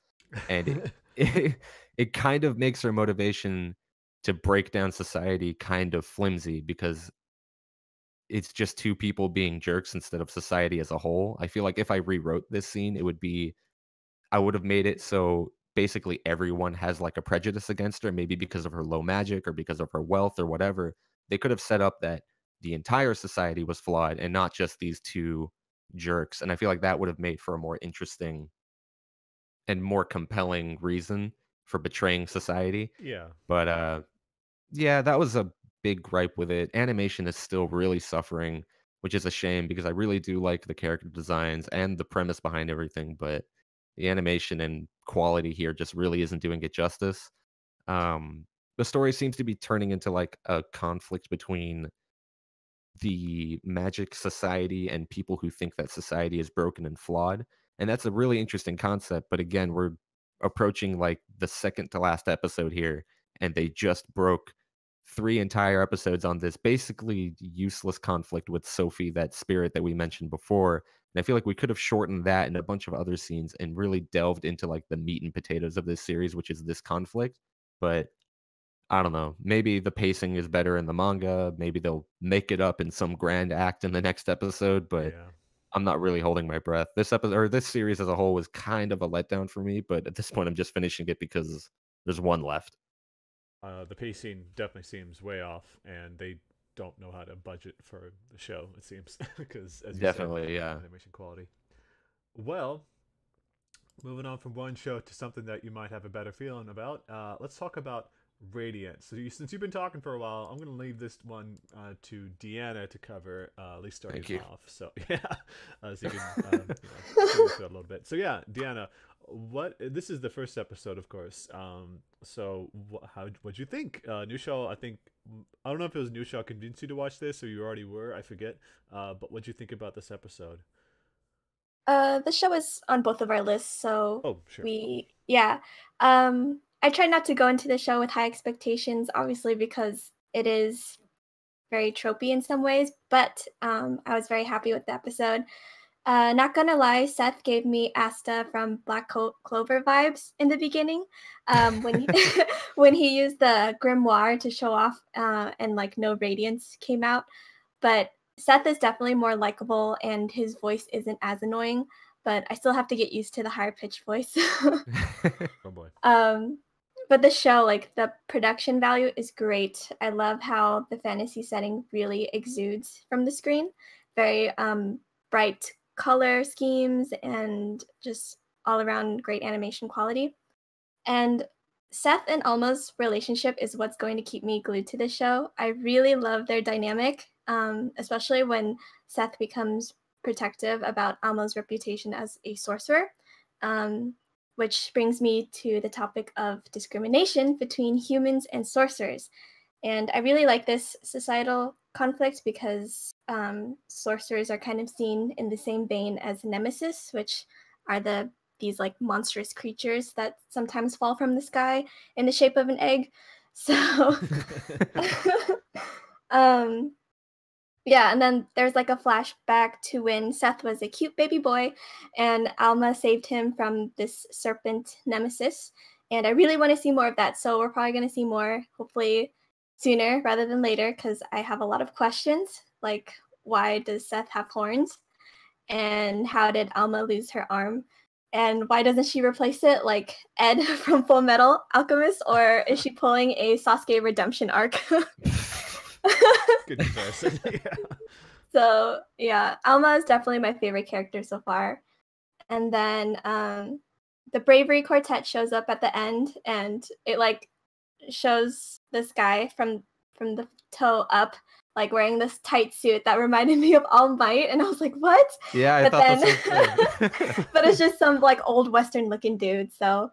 And it kind of makes her motivation to break down society kind of flimsy because it's just two people being jerks instead of society as a whole. I feel like if I rewrote this scene, it would be I would have made it so basically everyone has like a prejudice against her, maybe because of her low magic or because of her wealth or whatever. They could have set up that the entire society was flawed and not just these two jerks. And I feel like that would have made for a more interesting and more compelling reason for betraying society. Yeah. But yeah, that was a big gripe with it. Animation is still really suffering, which is a shame because I really do like the character designs and the premise behind everything, but the animation and quality here just really isn't doing it justice. The story seems to be turning into like a conflict between the magic society and people who think that society is broken and flawed. And that's a really interesting concept. But again, we're approaching like the second to last episode here, and they just broke 3 entire episodes on this basically useless conflict with Sophie, that spirit that we mentioned before. And I feel like we could have shortened that and a bunch of other scenes and really delved into like the meat and potatoes of this series, which is this conflict. But I don't know. Maybe the pacing is better in the manga. Maybe they'll make it up in some grand act in the next episode, but Yeah. I'm not really holding my breath. This episode or this series as a whole was kind of a letdown for me, but at this point I'm just finishing it because there's one left. The pacing definitely seems way off, and they don't know how to budget for the show. It seems because, as you said, Definitely, yeah. animation quality. Well, moving on from one show to something that you might have a better feeling about. Let's talk about Radiant. So, since you've been talking for a while, I'm going to leave this one to Deanna to cover, at least starting Thank you. off. So, yeah, so you can see this a little bit. So, yeah, Deanna, what? This is the first episode, of course. So, what'd you think? New show. I don't know if it was new show convinced you to watch this, or you already were. I forget. But what'd you think about this episode? The show is on both of our lists, so Oh, sure. yeah. I try not to go into the show with high expectations, obviously, because it is very tropey in some ways, but I was very happy with the episode. Not gonna lie, Seth gave me Asta from Black Clover vibes in the beginning, when he, when he used the grimoire to show off, and like no radiance came out. But Seth is definitely more likable, and his voice isn't as annoying. But I still have to get used to the higher pitched voice. Oh boy. But the show, like the production value is great. I love how the fantasy setting really exudes from the screen. Very bright color schemes and just all around great animation quality. And Seth and Alma's relationship is what's going to keep me glued to the show. I really love their dynamic, especially when Seth becomes protective about Alma's reputation as a sorcerer. Which brings me to the topic of discrimination between humans and sorcerers. And I really like this societal conflict because sorcerers are kind of seen in the same vein as nemesis, which are these like monstrous creatures that sometimes fall from the sky in the shape of an egg. So yeah, and then there's like a flashback to when Seth was a cute baby boy and Alma saved him from this serpent nemesis. And I really want to see more of that. So we're probably going to see more, hopefully sooner rather than later, because I have a lot of questions. Like, why does Seth have horns? And how did Alma lose her arm? And why doesn't she replace it like Ed from Full Metal Alchemist? Or is she pulling a Sasuke redemption arc? Good comparison. Yeah. So yeah, Alma is definitely my favorite character so far. And then the Bravery Quartet shows up at the end, and it like shows this guy from the toe up, like wearing this tight suit that reminded me of All Might, and I was like, what? Yeah, I But thought then, the same thing. but it's just some like old Western looking dude. So,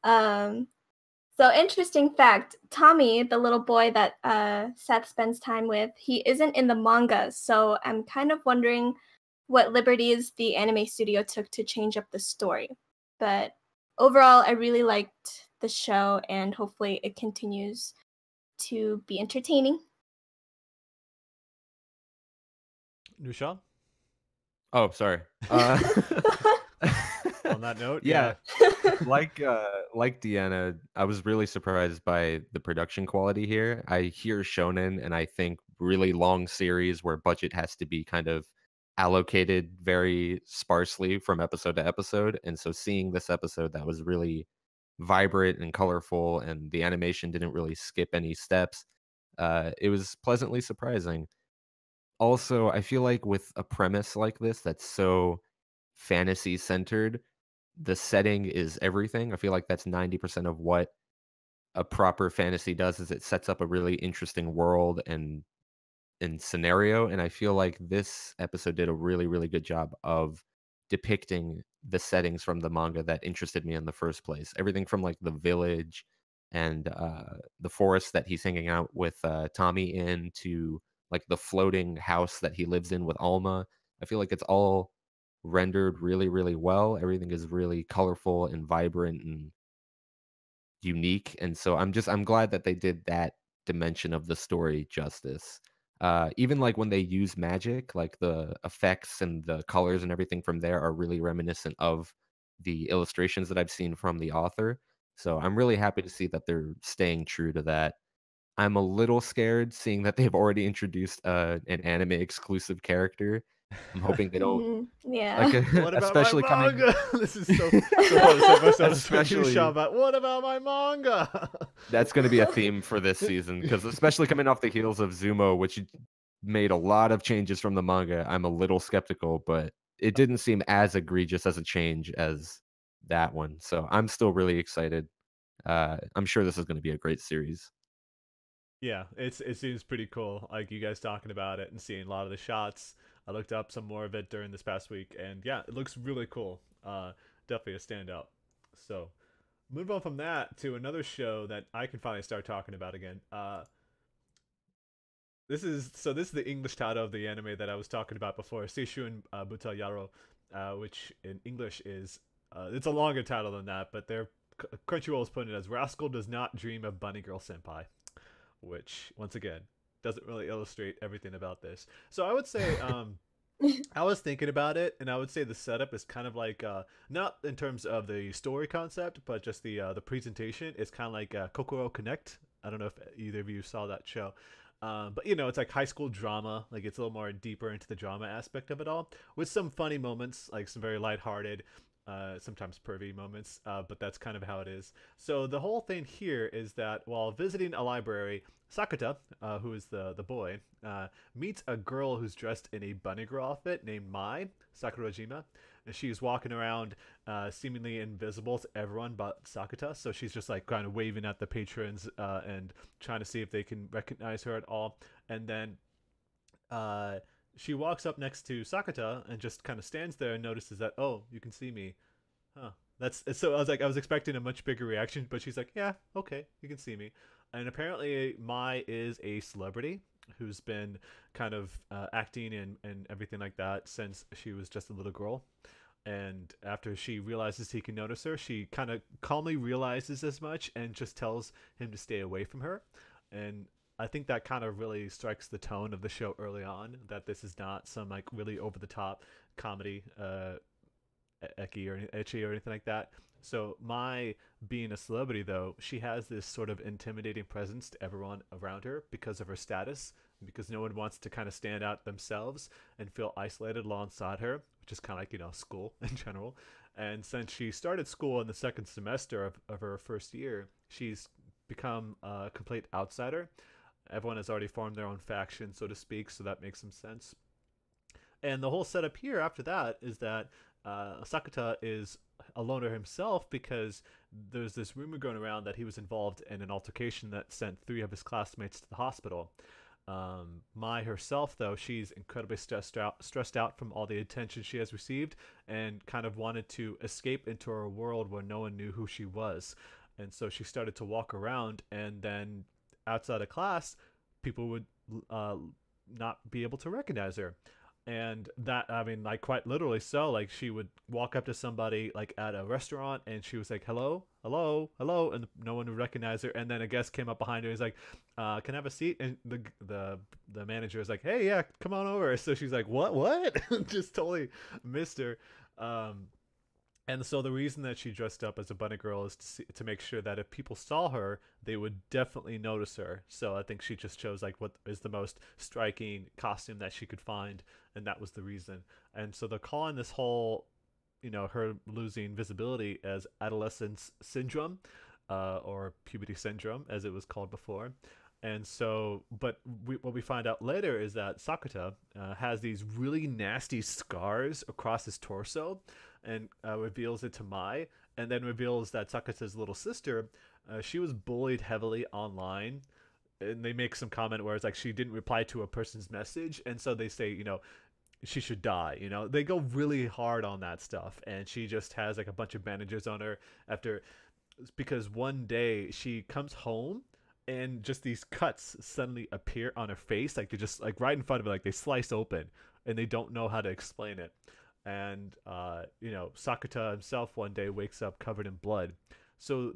so interesting fact: Tommy, the little boy that Seth spends time with, he isn't in the manga. So I'm kind of wondering what liberties the anime studio took to change up the story. But overall, I really liked the show, and hopefully it continues to be entertaining. Nusha? Oh, sorry. On that note, yeah. like Deanna, I was really surprised by the production quality here. I hear shonen, and I think really long series where budget has to be kind of allocated very sparsely from episode to episode. And so seeing this episode that was really vibrant and colorful, and the animation didn't really skip any steps, it was pleasantly surprising. Also, I feel like with a premise like this that's so fantasy centered, the setting is everything. I feel like that's 90% of what a proper fantasy does is it sets up a really interesting world and scenario, and I feel like this episode did a really, really good job of depicting the settings from the manga that interested me in the first place. Everything from, like, the village and, the forest that he's hanging out with, Tommy in to, like, the floating house that he lives in with Alma. I feel like it's all rendered really, really well. Everything is really colorful and vibrant and unique, and so I'm glad that they did that dimension of the story justice. Even, like, when they use magic, like, the effects and the colors and everything from there are really reminiscent of the illustrations that I've seen from the author, so I'm really happy to see that they're staying true to that. I'm a little scared seeing that they've already introduced, an anime exclusive character. I'm hoping they don't Yeah. like, What about my especially coming manga? This is so funny. especially About what about my manga? that's gonna be a theme for this season, because especially coming off the heels of Zumo, which made a lot of changes from the manga, I'm a little skeptical, but it didn't seem as egregious as a change as that one. So I'm still really excited. I'm sure this is gonna be a great series. Yeah, it seems pretty cool. Like you guys talking about it and seeing a lot of the shots. I looked up some more of it during this past week, and yeah, it looks really cool. Definitely a standout. So, move on from that to another show that I can finally start talking about again. This is the English title of the anime that I was talking about before, Seishun Buta Yaro, which in English is it's a longer title than that, but Crunchyroll is putting it as Rascal Does Not Dream of Bunny Girl Senpai, which once again doesn't really illustrate everything about this. So I would say I was thinking about it, and I would say the setup is kind of like not in terms of the story concept, but just the presentation. It's kind of like Kokoro Connect. I don't know if either of you saw that show, but it's like high school drama. Like it's a little more deeper into the drama aspect of it all, with some funny moments, like some very lighthearted, sometimes pervy moments. But that's kind of how it is. So the whole thing here is that while visiting a library, Sakata, who is the boy, meets a girl who's dressed in a bunny girl outfit named Mai Sakurajima. And she's walking around seemingly invisible to everyone but Sakata. So she's just like kind of waving at the patrons and trying to see if they can recognize her at all. And then she walks up next to Sakata and just kind of stands there and notices that, oh, you can see me. Huh. That's so I was expecting a much bigger reaction, but she's like, yeah, okay, you can see me. And apparently Mai is a celebrity who's been kind of acting and everything like that since she was just a little girl. And after she realizes he can notice her, she kind of calmly realizes as much and just tells him to stay away from her. And I think that kind of really strikes the tone of the show early on, that this is not some like really over the top comedy ecchi or etchy or anything like that. So Mai, being a celebrity though, she has this sort of intimidating presence to everyone around her because of her status, because no one wants to kind of stand out themselves and feel isolated alongside her, which is kind of like school in general. And since she started school in the second semester of her first year, she's become a complete outsider. Everyone has already formed their own faction, so to speak, so that makes some sense. And the whole setup here after that is that Sakuta is a loner himself because there's this rumor going around that he was involved in an altercation that sent 3 of his classmates to the hospital. Mai herself, though, she's incredibly stressed out from all the attention she has received, and kind of wanted to escape into a world where no one knew who she was. And so she started to walk around, and then outside of class, people would not be able to recognize her. And that, I mean, like, quite literally so, like, she would walk up to somebody like at a restaurant, and she was like, hello, hello, hello, and no one would recognize her. And then a guest came up behind her. He's like, can I have a seat? And the manager is like, hey, yeah, come on over. So she's like, what? Just totally missed her. And so the reason that she dressed up as a bunny girl is to make sure that if people saw her, they would definitely notice her. So I think she just chose like what is the most striking costume that she could find, and that was the reason. And so they're calling this whole, her losing visibility as adolescence syndrome, or puberty syndrome, as it was called before. And so, but what we find out later is that Sakuta has these really nasty scars across his torso, and reveals it to Mai, and then reveals that Sakuta's little sister, she was bullied heavily online. And they make some comment where it's like she didn't reply to a person's message, and so they say, she should die. They go really hard on that stuff, and she just has like a bunch of bandages on her because one day she comes home and just these cuts suddenly appear on her face, like they're just like right in front of her, like they slice open, and they don't know how to explain it. And Sakuta himself one day wakes up covered in blood. So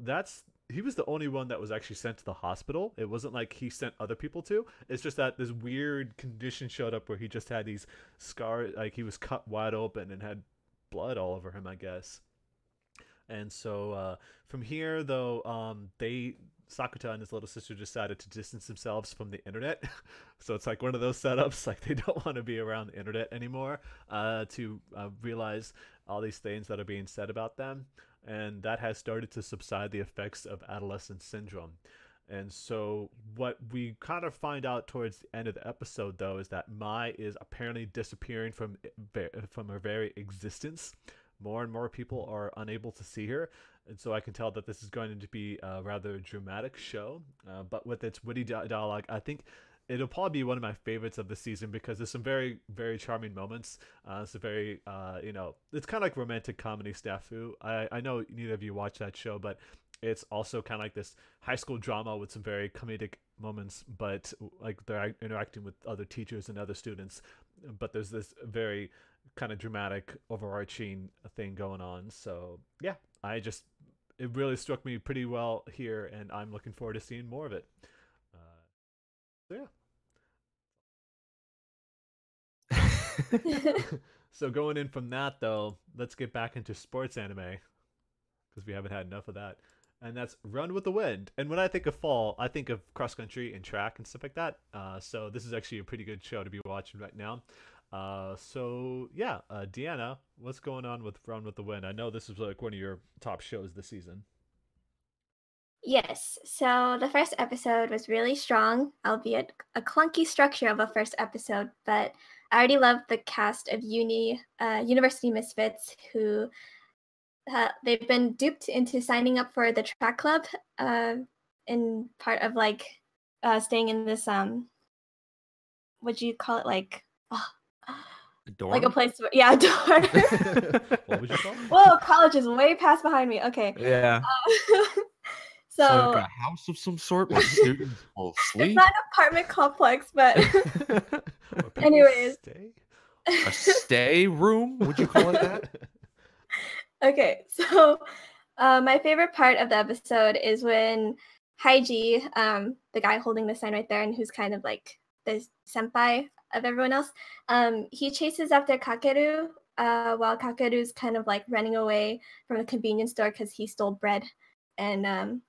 he was the only one that was actually sent to the hospital. It wasn't like he sent other people to. It's just that this weird condition showed up where he just had these scars, like he was cut wide open and had blood all over him, I guess. And so from here, though, Sakuta and his little sister decided to distance themselves from the internet. So it's like one of those setups, like they don't want to be around the internet anymore, to realize all these things that are being said about them. And that has started to subside the effects of adolescent syndrome. And so what we kind of find out towards the end of the episode, though, is that Mai is apparently disappearing from her very existence. More and more people are unable to see her, and so I can tell that this is going to be a rather dramatic show, but with its witty dialogue, I think it'll probably be one of my favorites of the season because there's some very, very charming moments. It's a very, it's kind of like romantic comedy snafu. I know neither of you watch that show, but it's also kind of like this high school drama with some very comedic moments, but like they're interacting with other teachers and other students, but there's this very kind of dramatic overarching thing going on. So yeah, it really struck me pretty well here, and I'm looking forward to seeing more of it. So yeah. So going in from that, though, let's get back into sports anime because we haven't had enough of that. And that's Run with the Wind. And when I think of fall, I think of cross country and track and stuff like that. So this is actually a pretty good show to be watching right now. So yeah, Deanna, what's going on with Run with the Wind? I know this is like one of your top shows this season. Yes, so the first episode was really strong, albeit a clunky structure of a first episode, but I already loved the cast of University Misfits who they've been duped into signing up for the track club in part of like staying in this what do you call it, like a dorm? Like a place where, yeah, a dorm. What would you call it? Whoa, college is way past behind me. Okay. Yeah. So like a house of some sort where students will sleep. It's not an apartment complex, but anyways. A stay room? Would you call it that? Okay, so my favorite part of the episode is when Haiji, the guy holding the sign right there and who's kind of like the senpai of everyone else, he chases after Kakeru while Kakeru's kind of like running away from the convenience store because he stole bread. And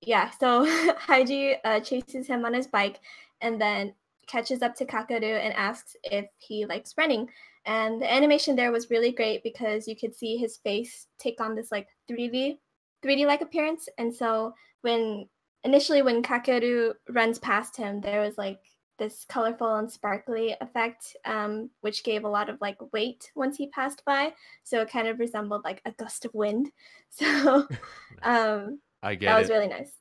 yeah, so Haiji chases him on his bike and then catches up to Kakeru and asks if he likes running. And the animation there was really great because you could see his face take on this like 3D-like appearance. And so when Kakeru runs past him, there was this colorful and sparkly effect, which gave a lot of like weight once he passed by. So it kind of resembled like a gust of wind. So I get that was it. really nice.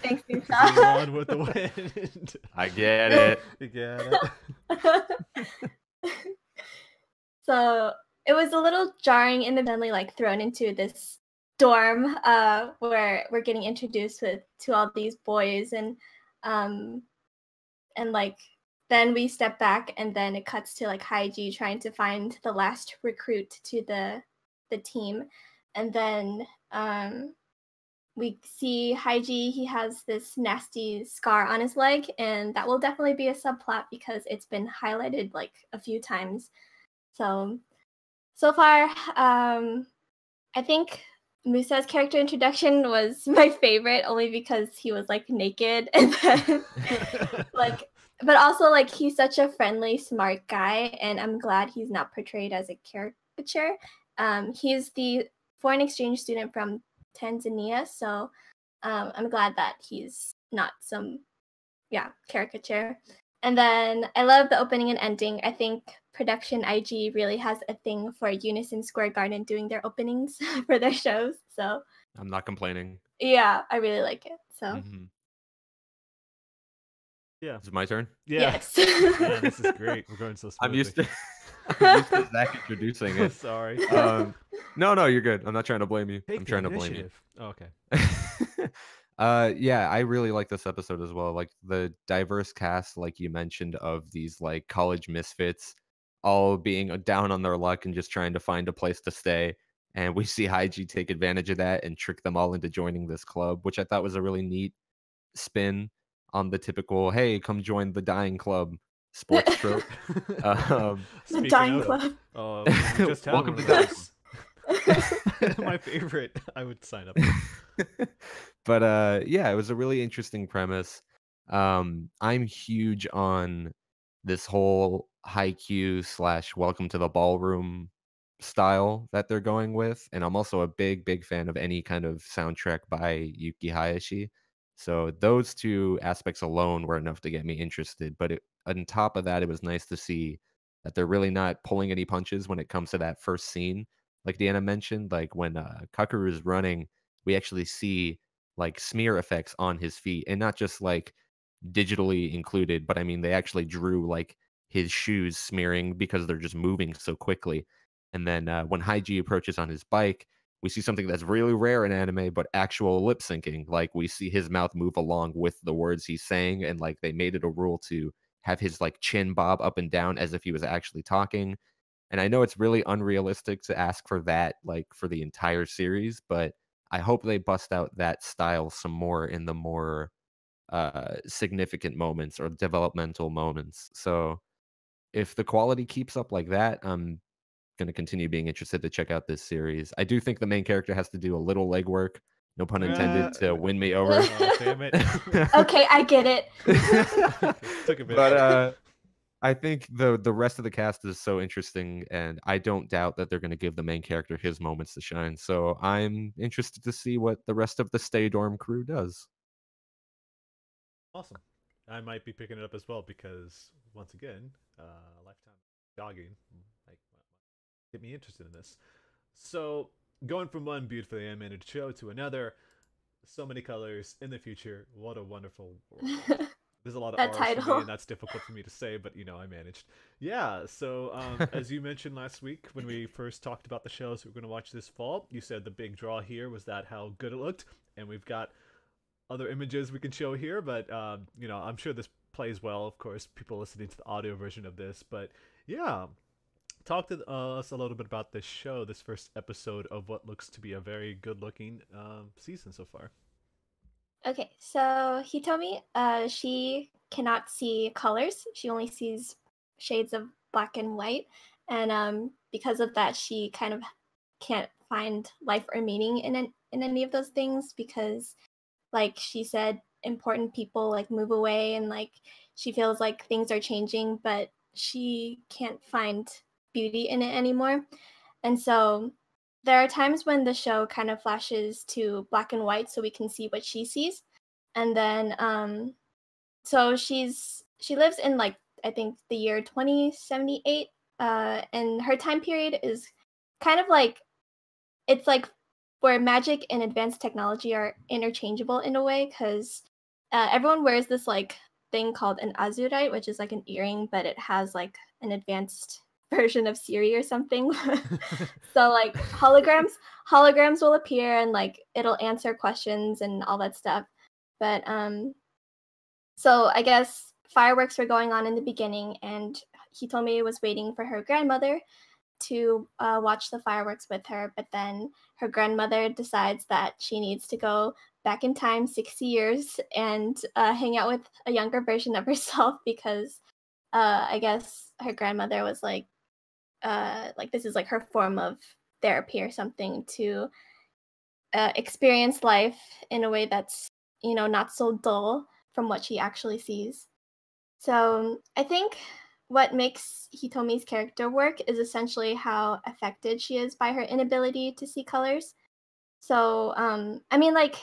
Thanks, Zoom Nisha. on with the wind. I get it. You get it. So it was a little jarring in the suddenly like thrown into this dorm where we're getting introduced to all these boys and like then we step back and then it cuts to like Haiji trying to find the last recruit to the team, and then we see Haiji, he has this nasty scar on his leg, and that will definitely be a subplot because it's been highlighted like a few times. So far, I think Musa's character introduction was my favorite only because he was like naked and then like, but also like he's such a friendly, smart guy, and I'm glad he's not portrayed as a caricature. He's the foreign exchange student from Tanzania, so I'm glad that he's not some caricature. And then I love the opening and ending. I think Production IG really has a thing for Unison Square Garden doing their openings for their shows. So I'm not complaining. yeah, I really like it. So Mhm. Yeah. Is it my turn? Yeah. yes. Yeah, this is great. We're going so smoothly. I'm used to Zach introducing it. Sorry. No, you're good. I'm not trying to blame you. Take I'm the trying to blame you. initiative. Oh, okay. Yeah, I really like this episode as well. Like the diverse cast, like you mentioned, of these like college misfits all being down on their luck and just trying to find a place to stay. And we see Haiji take advantage of that and trick them all into joining this club, which I thought was a really neat spin on the typical, hey, come join the dying club sports trope. The Speaking Dying of, Club. we just had Welcome one to of Dying those. My favorite. I would sign up. But yeah, it was a really interesting premise. I'm huge on this whole Haikyuu / Welcome to the Ballroom style that they're going with, and I'm also a big fan of any kind of soundtrack by Yuki Hayashi. So those two aspects alone were enough to get me interested. But on top of that, it was nice to see that they're really not pulling any punches when it comes to that first scene. Like Deanna mentioned, like when Kakuru is running, we actually see like smear effects on his feet, and not just like digitally included, but I mean they actually drew like his shoes smearing because they're just moving so quickly. And then when Haiji approaches on his bike, we see something that's really rare in anime, but actual lip syncing. Like we see his mouth move along with the words he's saying, and like they made it a rule to have his like chin bob up and down as if he was actually talking. And I know it's really unrealistic to ask for that like for the entire series, but I hope they bust out that style some more in the more significant moments or developmental moments. So if the quality keeps up like that, I'm going to continue being interested to check out this series. I do think the main character has to do a little legwork, no pun intended, to win me over. Oh, damn it. Okay, I get it. Took a bit. But I think the rest of the cast is so interesting, and I don't doubt that they're going to give the main character his moments to shine. So I'm interested to see what the rest of the Stay Dorm crew does. Awesome. I might be picking it up as well because once again, lifetime jogging like get me interested in this. So going from one beautifully animated show to another, so many colors in the future. What a wonderful world. There's a lot of That R's for title. me, and that's difficult for me to say, but I managed. Yeah, so as you mentioned last week when we first talked about the shows we were going to watch this fall, you said the big draw here was that how good it looked, and we've got other images we can show here, but I'm sure this plays well. Of course, people listening to the audio version of this, but yeah, talk to us a little bit about this show, this first episode of what looks to be a very good-looking season so far. Okay, so Hitomi, she cannot see colors. She only sees shades of black and white, and because of that, she kind of can't find life or meaning in any of those things because, like she said, important people like move away, and like she feels like things are changing, but she can't find beauty in it anymore. And so there are times when the show kind of flashes to black and white so we can see what she sees. And then so she's she lives in like I think the year 2078, and her time period is kind of like it's like where magic and advanced technology are interchangeable in a way because everyone wears this like thing called an azurite, which is like an earring, but it has like an advanced version of Siri or something. So like holograms will appear and like it'll answer questions and all that stuff. But so I guess fireworks were going on in the beginning, and Hitomi was waiting for her grandmother to watch the fireworks with her. But then her grandmother decides that she needs to go back in time 60 years and hang out with a younger version of herself because I guess her grandmother was like this is like her form of therapy or something to experience life in a way that's not so dull from what she actually sees. So I think what makes Hitomi's character work is essentially how affected she is by her inability to see colors. So I mean, like,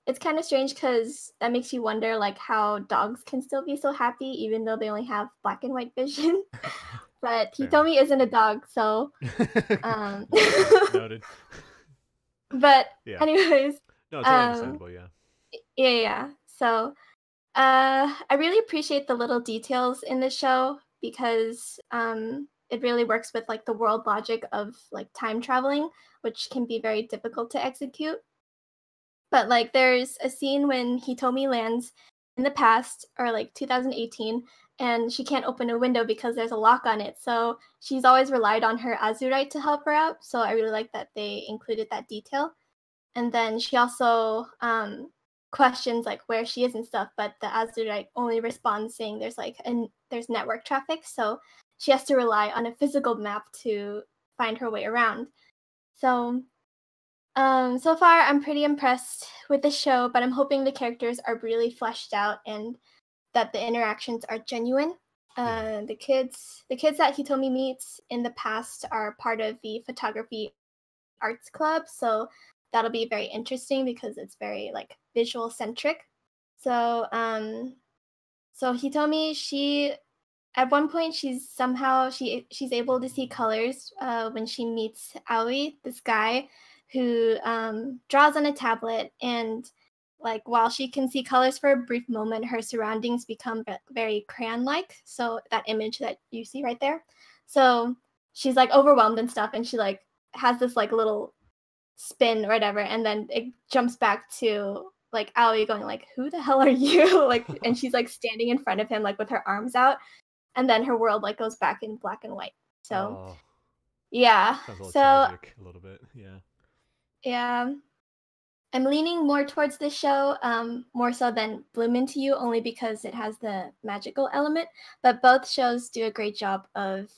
it's kind of strange because that makes you wonder like how dogs can still be so happy even though they only have black and white vision. But Fair Hitomi isn't a dog, so um Noted. but Yeah. anyways, No, it's totally understandable. Yeah. yeah. So I really appreciate the little details in the show because it really works with like the world logic of like time traveling, which can be very difficult to execute. But like there's a scene when Hitomi lands in the past or like 2018 and she can't open a window because there's a lock on it. So she's always relied on her Azurite to help her out. So I really like that they included that detail. And then she also questions like where she is and stuff, but the Azurite only responds saying there's network traffic, so she has to rely on a physical map to find her way around. So so far I'm pretty impressed with the show, but I'm hoping the characters are really fleshed out and that the interactions are genuine. The kids that Hitomi meets in the past are part of the photography arts club, so that'll be very interesting because it's very like visual centric. So so Hitomi, she at one point she's able to see colors when she meets Aoi, this guy who draws on a tablet, and like while she can see colors for a brief moment, her surroundings become very crayon-like. So that image that you see right there. So she's like overwhelmed and stuff, and she like has this like little spin or whatever, and then it jumps back to like Aoi going like, "Who the hell are you?" like, and she's like standing in front of him like with her arms out, and then her world like goes back in black and white. So yeah, Sounds a little so tragic, a little bit. Yeah. yeah, I'm leaning more towards this show, more so than Bloom Into You, only because it has the magical element. But both shows do a great job of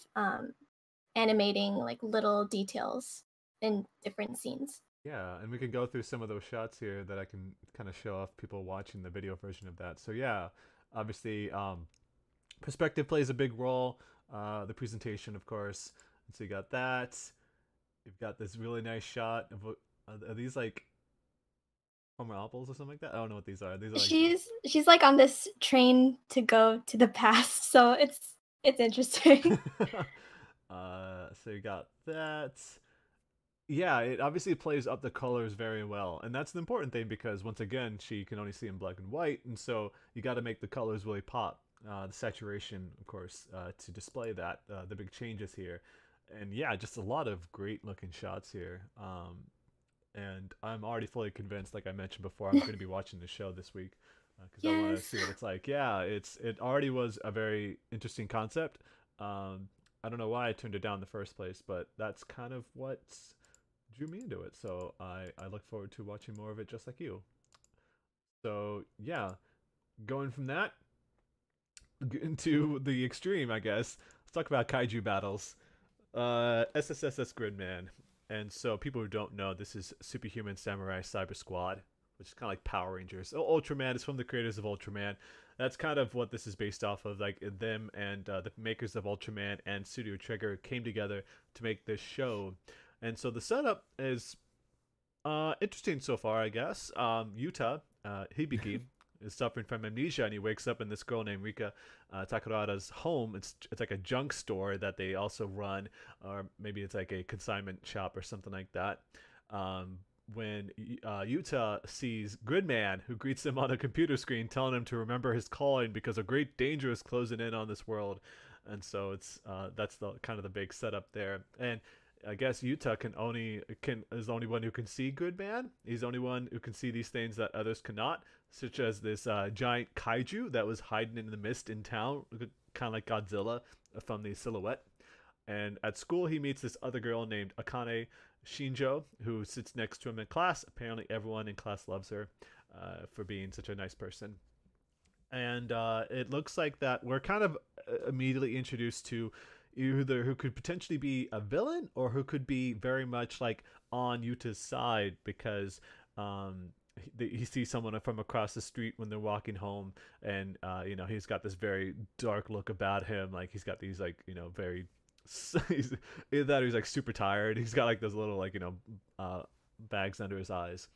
animating like little details in different scenes. Yeah, and we can go through some of those shots here that I can kind of show off people watching the video version of that. So yeah, obviously, perspective plays a big role. The presentation, of course. And so you got that. You've got this really nice shot of are these like Homer apples or something like that? I don't know what these are. These are like She's like on this train to go to the past, so it's interesting. So you got that. Yeah, it obviously plays up the colors very well, and that's the important thing because once again, she can only see in black and white, and so you got to make the colors really pop. The saturation, of course, to display that the big changes here, and yeah, just a lot of great looking shots here. And I'm already fully convinced, like I mentioned before, I'm going to be watching the show this week because I want to see what it's like. Yeah, it already was a very interesting concept. I don't know why I turned it down in the first place, but that's kind of what drew me into it. So I look forward to watching more of it just like you. So yeah, going from that into the extreme, I guess. Let's talk about kaiju battles. SSSS.Gridman. And so people who don't know, this is Superhuman Samurai Cyber Squad, which is kind of like Power Rangers. Ultraman is from the creators of Ultraman. That's kind of what this is based off of. Like them and the makers of Ultraman and Studio Trigger came together to make this show. And so the setup is interesting so far, I guess. Yuta, Hibiki, is suffering from amnesia, and he wakes up in this girl named Rika Takarada's home. It's like a junk store that they also run, or maybe it's like a consignment shop or something like that. Um, when Yuta sees Gridman, who greets him on a computer screen, telling him to remember his calling because a great danger is closing in on this world, and so it's that's the kind of the big setup there. And I guess Yuta is the only one who can see Gridman. He's the only one who can see these things that others cannot, such as this giant kaiju that was hiding in the mist in town, kind of like Godzilla from the silhouette. And at school, he meets this other girl named Akane Shinjo, who sits next to him in class. Apparently, everyone in class loves her for being such a nice person. And it looks like that we're kind of immediately introduced to either who could potentially be a villain or who could be very much like on Yuta's side, because he sees someone from across the street when they're walking home, and he's got this very dark look about him. Like he's got these like very either that or he's like super tired. He's got like those little like bags under his eyes.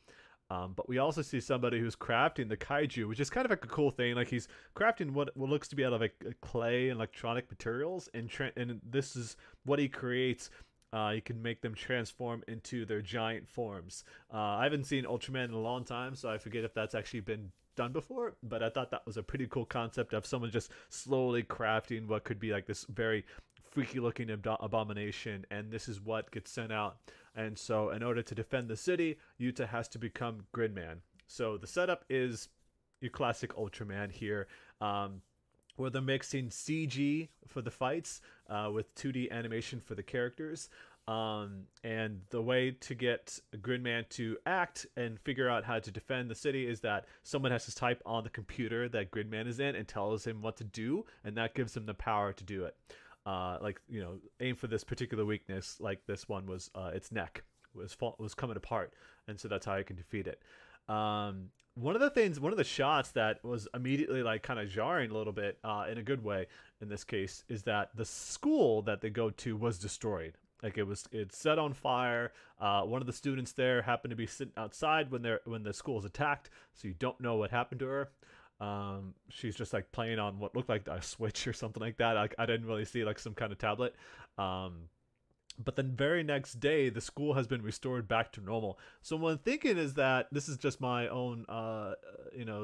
But we also see somebody who's crafting the kaiju, which is kind of like a cool thing. Like he's crafting what looks to be out of like clay and electronic materials, and this is what he creates. He can make them transform into their giant forms. I haven't seen Ultraman in a long time, so I forget if that's actually been done before. But I thought that was a pretty cool concept of someone just slowly crafting what could be like this very freaky looking abomination, and this is what gets sent out. And so in order to defend the city, Yuta has to become Gridman. So the setup is your classic Ultraman here, where they're mixing CG for the fights with 2D animation for the characters. And the way to get Gridman to act and figure out how to defend the city is that someone has to type on the computer that Gridman is in and tells him what to do, and that gives him the power to do it. Aim for this particular weakness. Like this one was its neck was coming apart, and so that's how I can defeat it. One of the shots that was immediately like kind of jarring a little bit in a good way in this case is that the school that they go to was destroyed. Like it's set on fire. One of the students there happened to be sitting outside when the school is attacked, so you don't know what happened to her. She's just like playing on what looked like a Switch or something like that. I didn't really see like some kind of tablet. But the very next day, the school has been restored back to normal. So what I'm thinking is that this is just my own,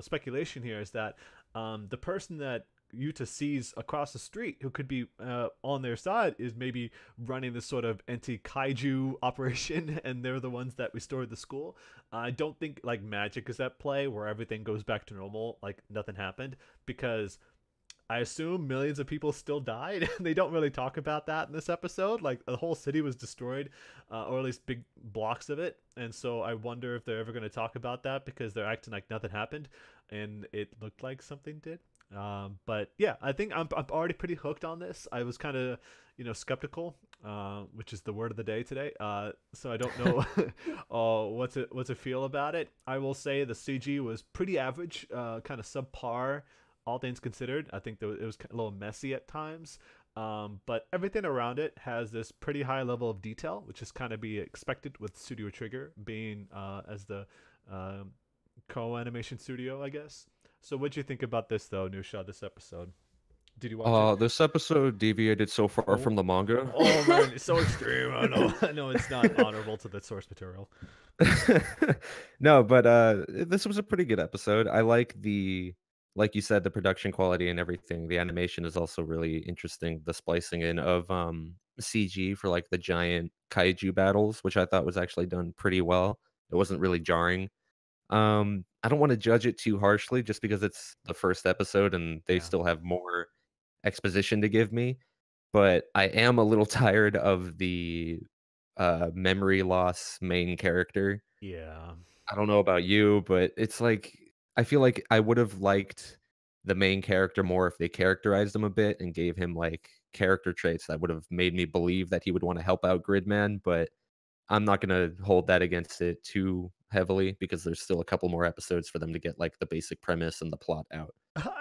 speculation here, is that the person that Yuta sees across the street who could be on their side is maybe running this sort of anti-kaiju operation, and they're the ones that restored the school. I don't think like magic is at play where everything goes back to normal, like nothing happened, because I assume millions of people still died. They don't really talk about that in this episode. Like the whole city was destroyed, or at least big blocks of it. And so I wonder if they're ever going to talk about that, because they're acting like nothing happened, and it looked like something did. But yeah, I think I'm already pretty hooked on this. I was kind of skeptical, which is the word of the day today. So I don't know what to feel about it. I will say the CG was pretty average, kind of subpar, all things considered. I think it was a little messy at times, but everything around it has this pretty high level of detail, which is kind of be expected with Studio Trigger being as the co-animation studio, I guess. So what'd you think about this, though, Nusha, this episode? Did you watch it? This episode deviated so far from the manga. Oh, man, it's so extreme. I know it's not honorable to the source material. No, but this was a pretty good episode. I like like you said, the production quality and everything. The animation is also really interesting. The splicing in of CG for like the giant kaiju battles, which I thought was actually done pretty well. It wasn't really jarring. I don't want to judge it too harshly just because it's the first episode and they still have more exposition to give me. But I am a little tired of the memory loss main character. Yeah. I don't know about you, but it's like I feel like I would have liked the main character more if they characterized him a bit and gave him like character traits that would have made me believe that he would want to help out Gridman. But I'm not gonna hold that against it too heavily because there's still a couple more episodes for them to get like the basic premise and the plot out.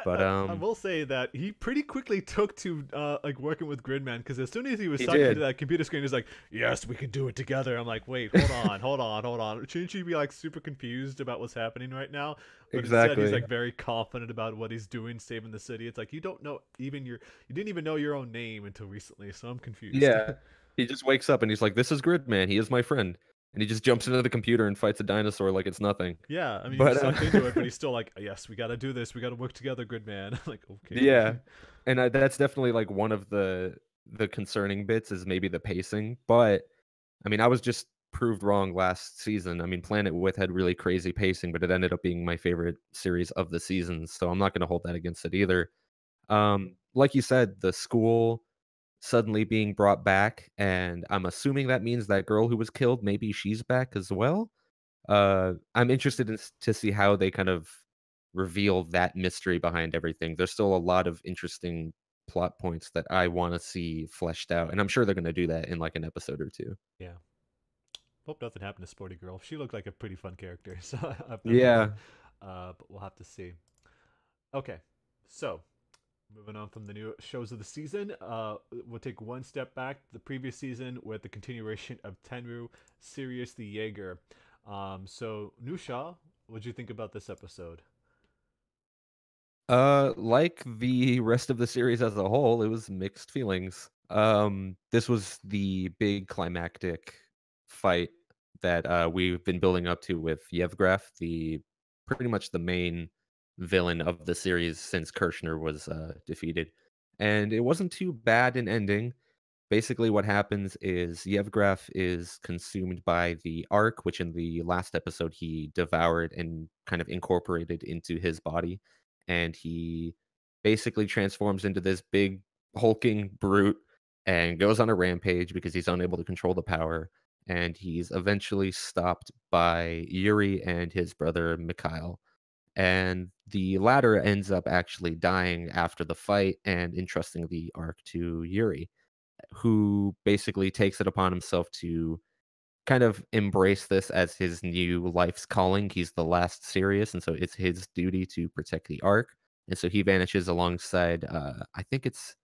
But I will say that he pretty quickly took to like working with Gridman, because as soon as he was he talking to did. that computer screen, he's like, "Yes, we can do it together." I'm like, "Wait, hold on, hold on, hold on." Shouldn't you be like super confused about what's happening right now? But instead, he's Exactly. like very confident about what he's doing, saving the city. It's like you don't know even you didn't even know your own name until recently, so I'm confused. Yeah. He just wakes up and he's like, "This is Gridman. He is my friend." And he just jumps into the computer and fights a dinosaur like it's nothing. Yeah, I mean, he was But sucked into it, but he's still like, "Yes, we got to do this. We got to work together, Gridman." I'm like, okay. yeah, and that's definitely like one of the concerning bits is maybe the pacing. But I mean, I was just proved wrong last season. I mean, Planet With had really crazy pacing, but it ended up being my favorite series of the season. So I'm not going to hold that against it either. Like you said, the school suddenly being brought back, and I'm assuming that means that girl who was killed, maybe she's back as well. I'm interested to see how they kind of reveal that mystery behind everything. There's still a lot of interesting plot points that I want to see fleshed out, and I'm sure they're going to do that in like an episode or two. Yeah. Hope nothing happened to Sporty Girl. She looked like a pretty fun character, so I'm hoping. Yeah. But we'll have to see. Okay, so moving on from the new shows of the season, we'll take one step back to the previous season with the continuation of Tenru, Sirius the Jaeger. So Nusha, what'd you think about this episode? Like the rest of the series as a whole, it was mixed feelings. This was the big climactic fight that we've been building up to with Yevgraf, the pretty much the main villain of the series since Kirshner was defeated. And it wasn't too bad an ending. Basically, what happens is Yevgraf is consumed by the Ark, which in the last episode he devoured and kind of incorporated into his body. And he basically transforms into this big hulking brute and goes on a rampage because he's unable to control the power. And he's eventually stopped by Yuri and his brother Mikhail. And the latter ends up actually dying after the fight and entrusting the Ark to Yuri, who basically takes it upon himself to kind of embrace this as his new life's calling. He's the last Sirius, and so it's his duty to protect the Ark. And so he vanishes alongside, I think it's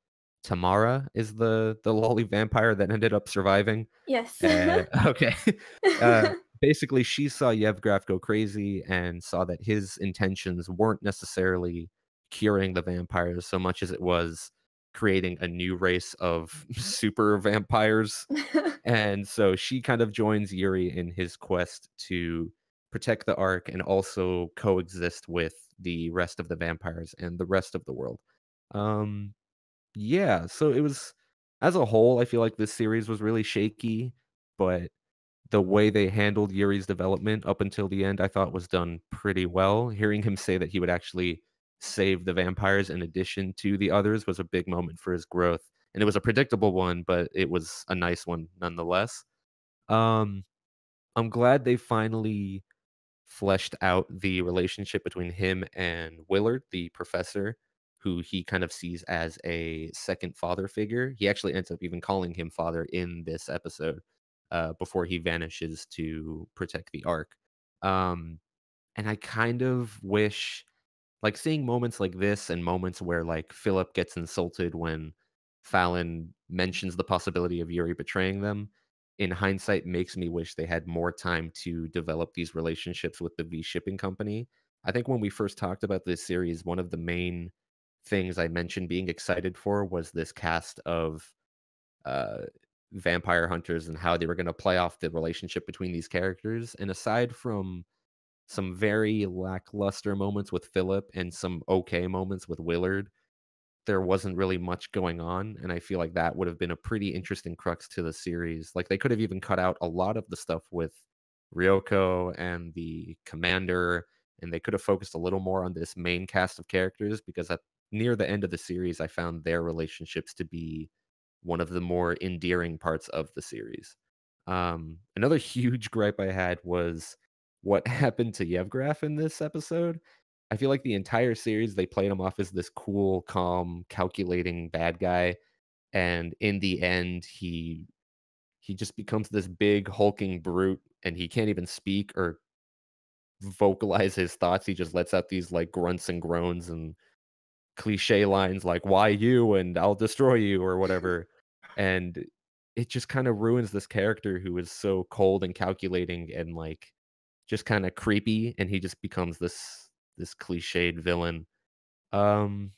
Tamara is the lolly vampire that ended up surviving. Yes. Okay. Uh, Basically, she saw Yevgraf go crazy and saw that his intentions weren't necessarily curing the vampires so much as it was creating a new race of super vampires. And so she kind of joins Yuri in his quest to protect the Ark and also coexist with the rest of the vampires and the rest of the world. Um, yeah, so it was as a whole, I feel like this series was really shaky, but the way they handled Yuri's development up until the end, I thought was done pretty well. Hearing him say that he would actually save the vampires in addition to the others was a big moment for his growth. And it was a predictable one, but it was a nice one nonetheless. Um, I'm glad they finally fleshed out the relationship between him and Willard, the professor, who he kind of sees as a second father figure. He actually ends up even calling him father in this episode before he vanishes to protect the Ark. Um, and I kind of wish, like, seeing moments like this and moments where, like, Philip gets insulted when Fallon mentions the possibility of Yuri betraying them, in hindsight, makes me wish they had more time to develop these relationships with the V shipping company. I think when we first talked about this series, one of the main things I mentioned being excited for was this cast of uh, vampire hunters and how they were going to play off the relationship between these characters. And aside from some very lackluster moments with Philip and some okay moments with Willard, there wasn't really much going on, and I feel like that would have been a pretty interesting crux to the series. Like, they could have even cut out a lot of the stuff with Ryoko and the commander, and they could have focused a little more on this main cast of characters because at near the end of the series, I found their relationships to be one of the more endearing parts of the series. Another huge gripe I had was what happened to Yevgraf in this episode. I feel like the entire series they played him off as this cool, calm, calculating bad guy, and in the end, he he just becomes this big hulking brute, and he can't even speak or vocalize his thoughts. He just lets out these like grunts and groans and cliche lines like "Why you?" and "I'll destroy you" or whatever, and it just kind of ruins this character who is so cold and calculating and like just kind of creepy, and he just becomes this cliched villain. Um,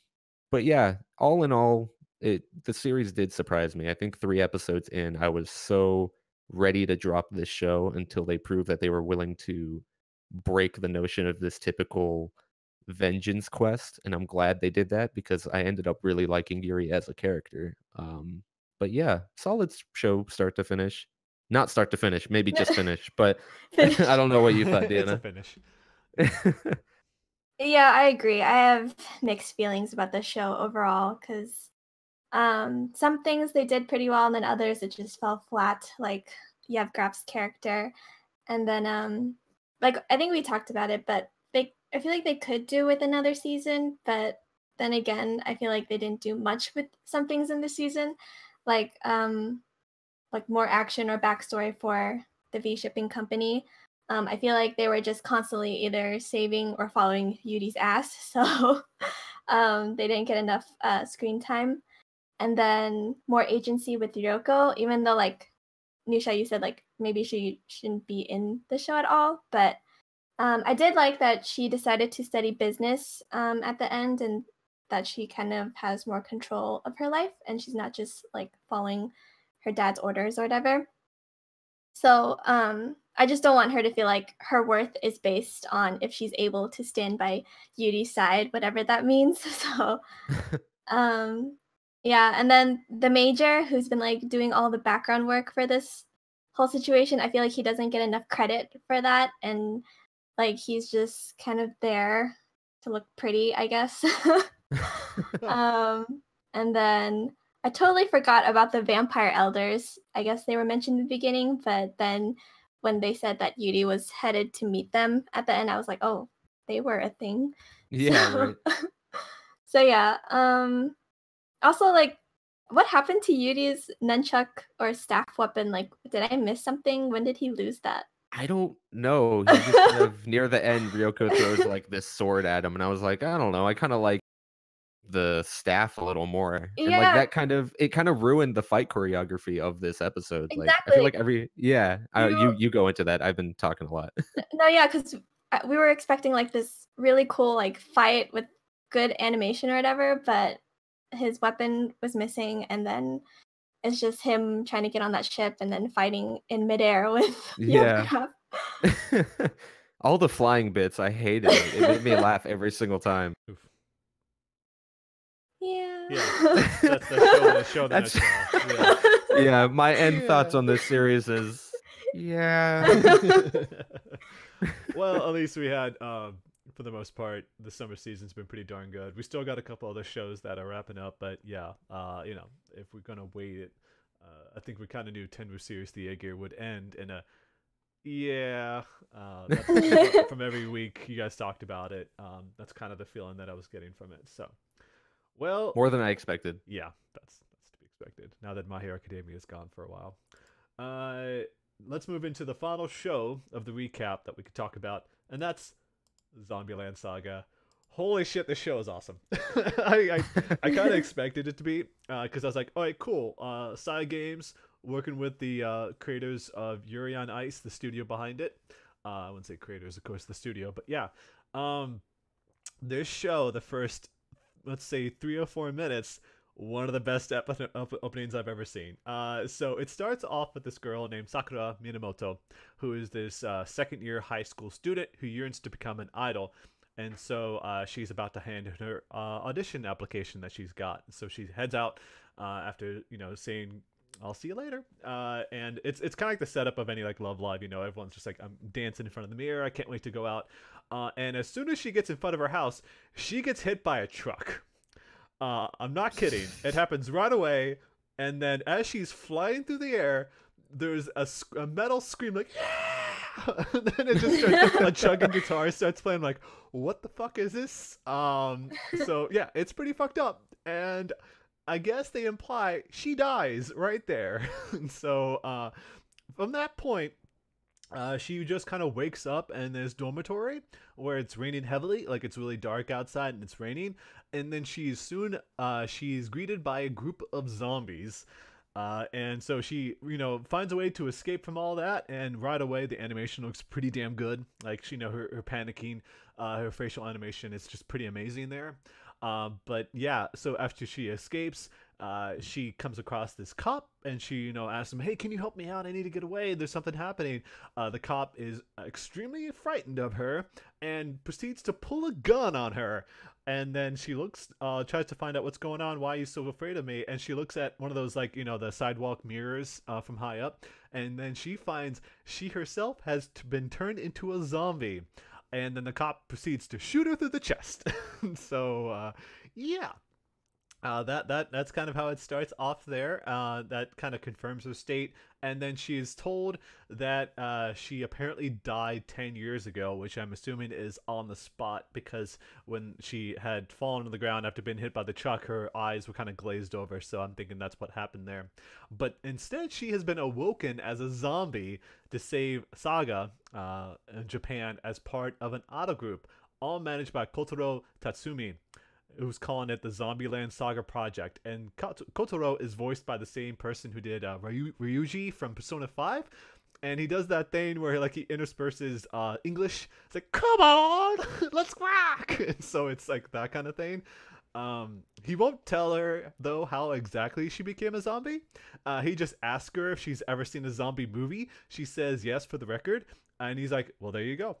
but yeah, all in all, the series did surprise me. I think 3 episodes in, I was so ready to drop this show until they proved that they were willing to break the notion of this typical vengeance quest, and I'm glad they did that because I ended up really liking Yuri as a character. But yeah, solid show start to finish. Not start to finish, maybe just finish, but Finish. I don't know what you thought, It's a Deanna. finish. Yeah, I agree. I have mixed feelings about the show overall because some things they did pretty well, and then others it just fell flat. Like Yevgraf's character, and then like I think we talked about it, but I feel like they could do with another season, but then again, I feel like they didn't do much with some things in the season, like more action or backstory for the V shipping company. I feel like they were just constantly either saving or following Yuri's ass, so they didn't get enough screen time. And then more agency with Ryoko, even though like Nisha, you said like maybe she shouldn't be in the show at all, but I did like that she decided to study business at the end, and that she kind of has more control of her life, and she's not just like following her dad's orders or whatever. So I just don't want her to feel like her worth is based on if she's able to stand by Yuri's side, whatever that means. So yeah, and then the major who's been like doing all the background work for this whole situation, I feel like he doesn't get enough credit for that, and like he's just kind of there to look pretty, I guess. And then I totally forgot about the vampire elders. I guess they were mentioned in the beginning, but then when they said that Yuri was headed to meet them at the end, I was like, oh, they were a thing. Yeah, So, right. so yeah. Also, like, what happened to Yuri's nunchuck or staff weapon? Like, did I miss something? When did he lose that? I don't know. He just kind of near the end, Ryoko throws like this sword at him, and I was like, I don't know. I kind of like the staff a little more, and like Yeah, that kind of ruined the fight choreography of this episode. Like I feel exactly. like you go into that. I've been talking a lot. No, yeah, because we were expecting like this really cool like fight with good animation or whatever, but his weapon was missing, and then it's just him trying to get on that ship and then fighting in midair with Yeah. Yevgraf. All the flying bits, I hated it. It made me laugh every single time. Oof. Yeah. That's the show. That's- Yeah. Yeah, my end thoughts on this series is yeah. Well, at least we had, for the most part, the summer season's been pretty darn good. We still got a couple other shows that are wrapping up, but yeah, you know, if we're gonna wait it, I think we kind of knew Tenru Series the Aegir would end in a that's from every week you guys talked about it. That's kind of the feeling that I was getting from it. So, well, More than I expected. yeah, that's to be expected. Now that My Hero Academia is gone for a while, let's move into the final show of the recap that we could talk about, and that's Land Saga. Holy shit, this show is awesome. I kind of expected it to be, because I was like, all right, cool. Side Games working with the creators of Yuri on Ice, the studio behind it. I wouldn't say creators, of course, the studio, but yeah. This show, the first, let's say 3 or 4 minutes, one of the best openings I've ever seen. So it starts off with this girl named Sakura Minamoto, who is this second-year high school student who yearns to become an idol. And so she's about to hand in her audition application that she's got. So she heads out after, saying, I'll see you later. And it's kind of like the setup of any like Love Live, everyone's just like, I'm dancing in front of the mirror. I can't wait to go out. And as soon as she gets in front of her house, she gets hit by a truck. I'm not kidding. It happens right away. And then as she's flying through the air, there's a metal scream like, yeah! And then it just starts, a chugging guitar starts playing. Like, what the fuck is this? So yeah, it's pretty fucked up. And I guess they imply she dies right there. And so from that point, she just kind of wakes up in this dormitory where it's raining heavily, like it's really dark outside and it's raining. And then she's greeted by a group of zombies. And so she, finds a way to escape from all that. And right away, the animation looks pretty damn good. Like, her panicking, her facial animation is just pretty amazing there. But yeah, so after she escapes, she comes across this cop and she, asks him, "Hey, can you help me out? I need to get away. There's something happening." The cop is extremely frightened of her and proceeds to pull a gun on her. And then she tries to find out what's going on. "Why are you so afraid of me?" And she looks at one of those, like, the sidewalk mirrors from high up. And then she finds she herself has been turned into a zombie. And then the cop proceeds to shoot her through the chest. So, yeah. That's kind of how it starts off there. That kind of confirms her state, and then she is told that she apparently died 10 years ago, which I'm assuming is on the spot, because when she had fallen to the ground after being hit by the truck, her eyes were kind of glazed over, so I'm thinking that's what happened there. But instead, she has been awoken as a zombie to save Saga in Japan as part of an auto group, all managed by Kotaro Tatsumi, who's calling it the Land Saga Project. And Kotaro is voiced by the same person who did Ryuji from Persona 5. And he does that thing where he intersperses English. It's like, "Come on, let's rock!" And so it's like that kind of thing. He won't tell her, though, how exactly she became a zombie. He just asks her if she's ever seen a zombie movie. She says yes for the record. And he's like, "Well, there you go."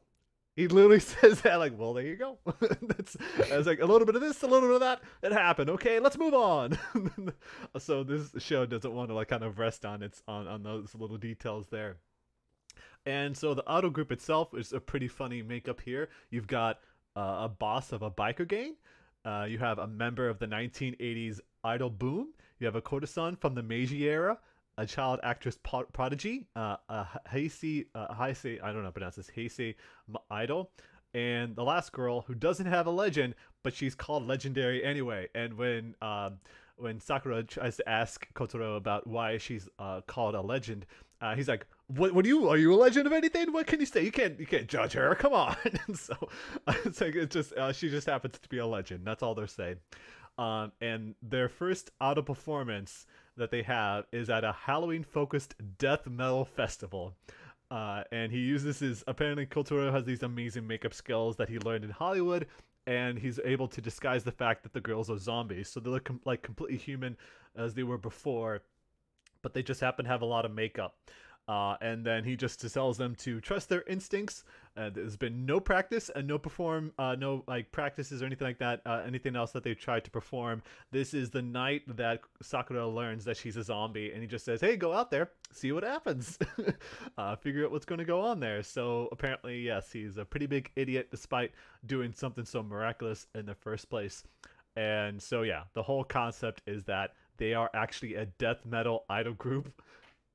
He literally says that, like, "Well, there you go." I was like, a little bit of this, a little bit of that. It happened. Okay, let's move on. So this show doesn't want to kind of rest on those little details there. And so the auto group itself is a pretty funny makeup here. You've got a boss of a biker gang. You have a member of the 1980s idol boom. You have a courtesan from the Meiji era, a child actress prodigy, Heisei, I don't know how to pronounce this, Heisei idol, and the last girl who doesn't have a legend, but she's called legendary anyway. And when Sakura tries to ask Kotaro about why she's called a legend, he's like, "What are you a legend of anything? What can you say? You can't judge her. Come on." And so it's like, she just happens to be a legend. That's all they're saying. And their first auto performance that they have is at a Halloween-focused death metal festival. And he uses apparently Kotaro has these amazing makeup skills that he learned in Hollywood, and he's able to disguise the fact that the girls are zombies. So they look like completely human as they were before, but they just happen to have a lot of makeup. And then he just tells them to trust their instincts. There's been no practice and no practices or anything like that. Anything else that they've tried to perform. This is the night that Sakura learns that she's a zombie, and he just says, "Hey, go out there, see what happens." Figure out what's going to go on there. So apparently, yes, he's a pretty big idiot despite doing something so miraculous in the first place. And so yeah, the whole concept is that they are actually a death metal idol group.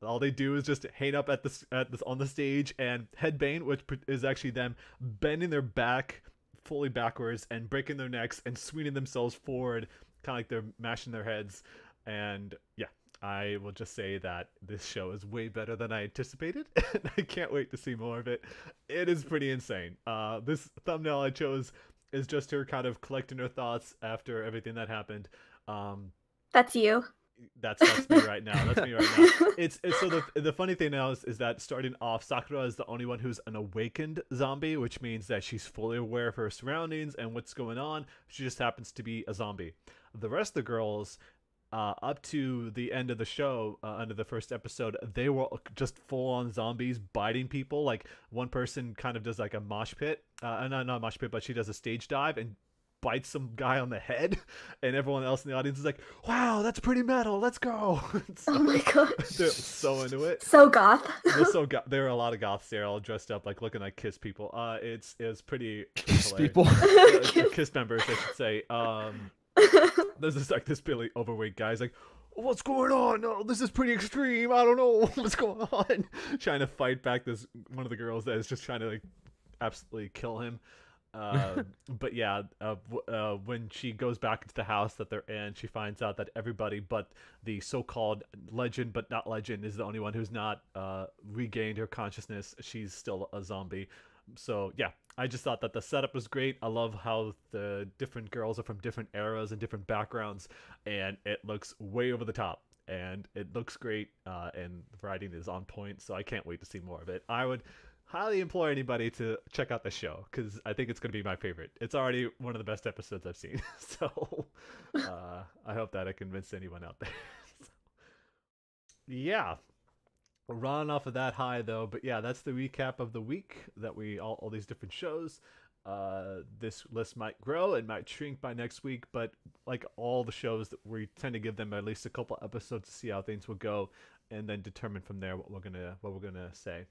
All they do is just hang up on the stage and headbang, which is actually them bending their back fully backwards and breaking their necks and swinging themselves forward, kind of like they're mashing their heads. And yeah, I will just say that this show is way better than I anticipated, and I can't wait to see more of it. It is pretty insane. This thumbnail I chose is just her kind of collecting her thoughts after everything that happened. That's you. That's me right now. That's me right now. It's so the funny thing now is that starting off, Sakura is the only one who's an awakened zombie, which means that she's fully aware of her surroundings and what's going on. She just happens to be a zombie. The rest of the girls, up to the end of the show, under the first episode, they were just full-on zombies biting people. Like, one person kind of does like a mosh pit, not a mosh pit, but she does a stage dive and bites some guy on the head, and everyone else in the audience is like, "Wow, that's pretty metal, let's go." So, oh my god, they're so into it. So goth. There are a lot of goths there, all dressed up like looking like Kiss people. It's pretty Kiss hilarious. people. Kiss members, I should say. There's this really overweight guy. He's like, "What's going on? Oh, this is pretty extreme. I don't know what's going on." Trying to fight back one of the girls that is just trying to absolutely kill him. But yeah, when she goes back into the house that they're in, she finds out that everybody but the so-called legend, but not legend, is the only one who's not regained her consciousness. She's still a zombie. So yeah, I just thought that the setup was great. I love how the different girls are from different eras and different backgrounds, and it looks way over the top. And it looks great, and the writing is on point, so I can't wait to see more of it. I would highly implore anybody to check out the show because I think it's going to be my favorite. It's already one of the best episodes I've seen, so I hope that I convinced anyone out there. So, yeah, we're running off of that high though, but yeah, that's the recap of the week that we all these different shows. This list might grow, it might shrink by next week, but like all the shows, that we tend to give them at least a couple episodes to see how things will go, and then determine from there what we're gonna say.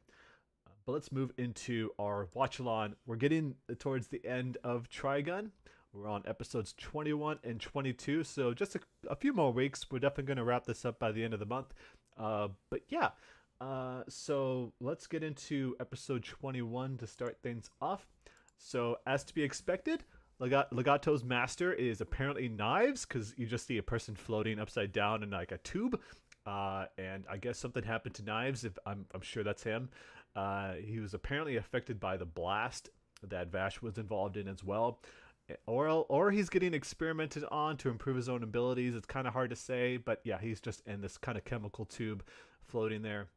But let's move into our watch-along. We're getting towards the end of Trigun. We're on episodes 21 and 22, so just a few more weeks. We're definitely going to wrap this up by the end of the month. But yeah, so let's get into episode 21 to start things off. So as to be expected, Legato's master is apparently Knives, because you just see a person floating upside down in like a tube. And I guess something happened to Knives. I'm sure that's him. He was apparently affected by the blast that Vash was involved in as well. Or he's getting experimented on to improve his own abilities. It's kind of hard to say, but yeah, he's just in this kind of chemical tube floating there.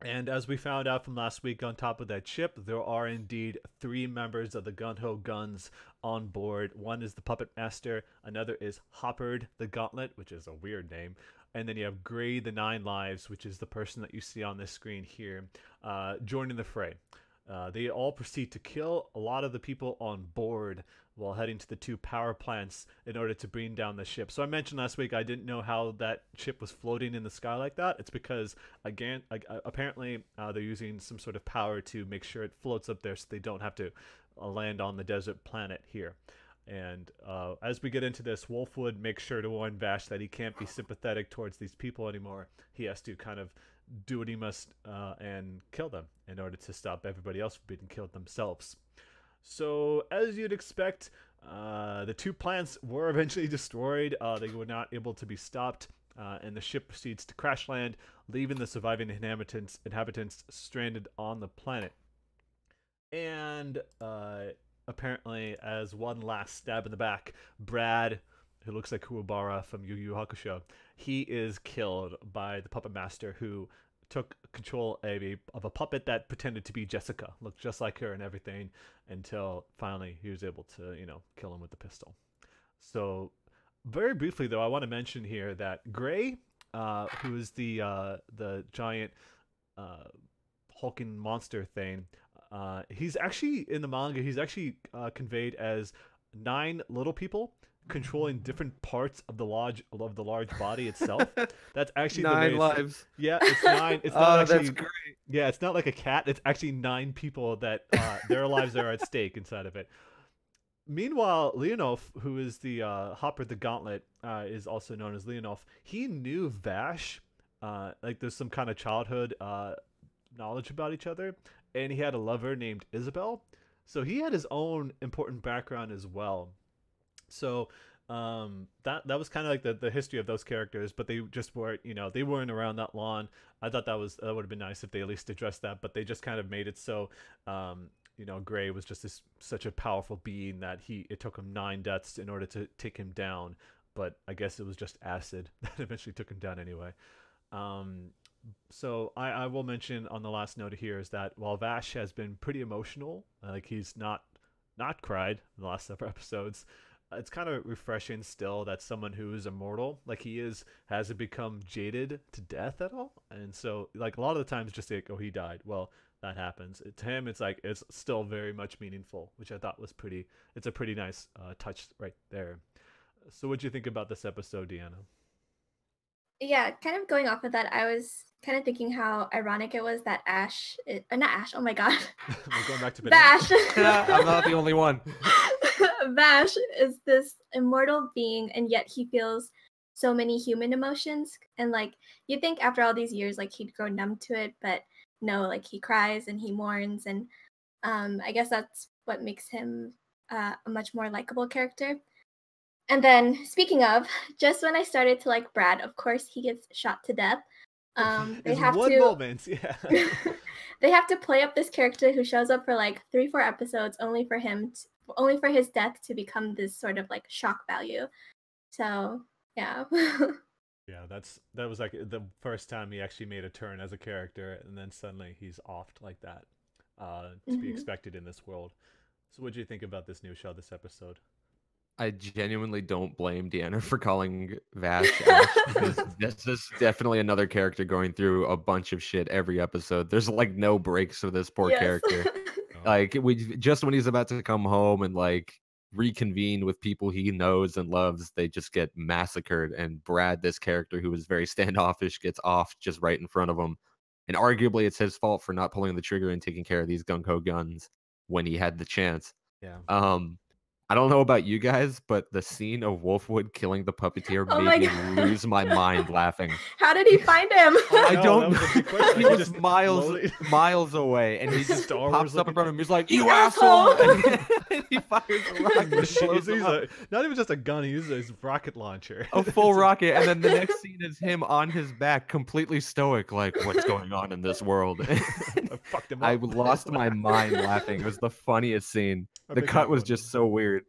And as we found out from last week, on top of that ship, there are indeed 3 members of the Gun-Ho Guns on board. One is the Puppet Master, another is Hoppered the Gauntlet, which is a weird name, and then you have Gray the 9 Lives, which is the person that you see on this screen here, joining the fray. They all proceed to kill a lot of the people on board while heading to the 2 power plants in order to bring down the ship. So I mentioned last week I didn't know how that ship was floating in the sky like that. It's because, again, apparently they're using some sort of power to make sure it floats up there so they don't have to land on the desert planet here. And as we get into this, Wolfwood makes sure to warn Vash that he can't be sympathetic towards these people anymore. He has to kind of do what he must and kill them in order to stop everybody else from being killed themselves. So, as you'd expect, the 2 plants were eventually destroyed. They were not able to be stopped, and the ship proceeds to crash land, leaving the surviving inhabitants stranded on the planet. And apparently, as one last stab in the back, Brad, who looks like Kuwabara from Yu Yu Hakusho, he is killed by the Puppet Master, who took control of a puppet that pretended to be Jessica, looked just like her and everything, until finally he was able to, kill him with the pistol. So, very briefly though, I want to mention here that Gray, who is the giant hulking monster thing, he's actually in the manga. He's actually conveyed as 9 little people controlling different parts of the large body itself. That's actually 9 lives. Yeah, it's 9. It's not actually, that's great. Yeah, it's not like a cat. It's actually 9 people that their lives are at stake inside of it. Meanwhile, Leonov, who is the Hopper the Gauntlet, is also known as Leonov. He knew Vash. Like there's some kind of childhood knowledge about each other, and he had a lover named Isabel. So he had his own important background as well. So that was kind of like the history of those characters, but they just weren't, they weren't around that long. I thought that would have been nice if they at least addressed that, but they just kind of made it so Gray was just such a powerful being that it took him 9 deaths in order to take him down, but I guess it was just acid that eventually took him down anyway. So I will mention on the last note here is that while Vash has been pretty emotional, like he's not cried in the last several episodes, it's kind of refreshing still that someone who is immortal, like he hasn't become jaded to death at all. And so, like, a lot of the times just like, oh, he died. Well, that happens. To him, it's like, it's still very much meaningful, which I thought was it's a pretty nice touch right there. So what'd you think about this episode, Deanna? Yeah, kind of going off of that, I was kind of thinking how ironic it was that not Ash, oh my god. We're going back to Vash. I'm not the only one. Vash is this immortal being, and yet he feels so many human emotions. And like, you'd think after all these years, like he'd grow numb to it, but no, like he cries and he mourns. And I guess that's what makes him a much more likable character. And then, speaking of, just when I started to like Brad, of course he gets shot to death. They have one to moment, yeah. they have to play up this character who shows up for like 3-4 episodes only for his death to become this sort of like shock value. So yeah. Yeah, that was like the first time he actually made a turn as a character, and then suddenly he's offed like that. To be expected in this world. So what do you think about this new show, this episode? I genuinely don't blame Deanna for calling Vash Ash, because this is definitely another character going through a bunch of shit every episode. There's like no breaks for this poor character. Like just when he's about to come home and like reconvene with people he knows and loves, they just get massacred. And Brad, this character who was very standoffish, gets off just right in front of him. And arguably it's his fault for not pulling the trigger and taking care of these gung-ho guns when he had the chance. Yeah. I don't know about you guys, but the scene of Wolfwood killing the puppeteer made me lose my mind laughing. How did he find him? I don't know. He was miles away, and he just pops up in front of him. He's like, "You asshole!" And he fires a rocket. Not even just a gun; he uses his rocket launcher. A full rocket, and then the next scene is him on his back, completely stoic, like, "What's going on in this world?" I fucked him up. I lost my mind laughing. It was the funniest scene. The cut was just so weird.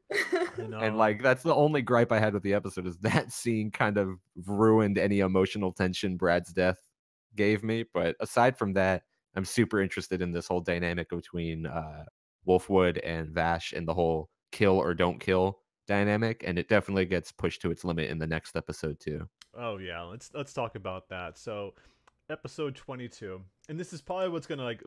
And like that's the only gripe I had with the episode, is that scene kind of ruined any emotional tension Brad's death gave me. But aside from that, I'm super interested in this whole dynamic between Wolfwood and Vash and the whole kill or don't kill dynamic, and it definitely gets pushed to its limit in the next episode too. Oh yeah, let's talk about that. So episode 22, and this is probably what's gonna like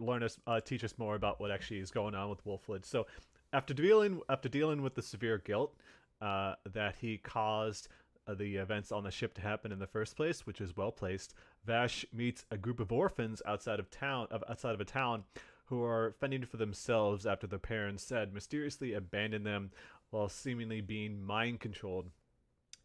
teach us more about what actually is going on with Wolfwood. So after dealing with the severe guilt that he caused the events on the ship to happen in the first place, which is well placed, Vash meets a group of orphans outside of a town who are fending for themselves after their parents had mysteriously abandoned them while seemingly being mind controlled.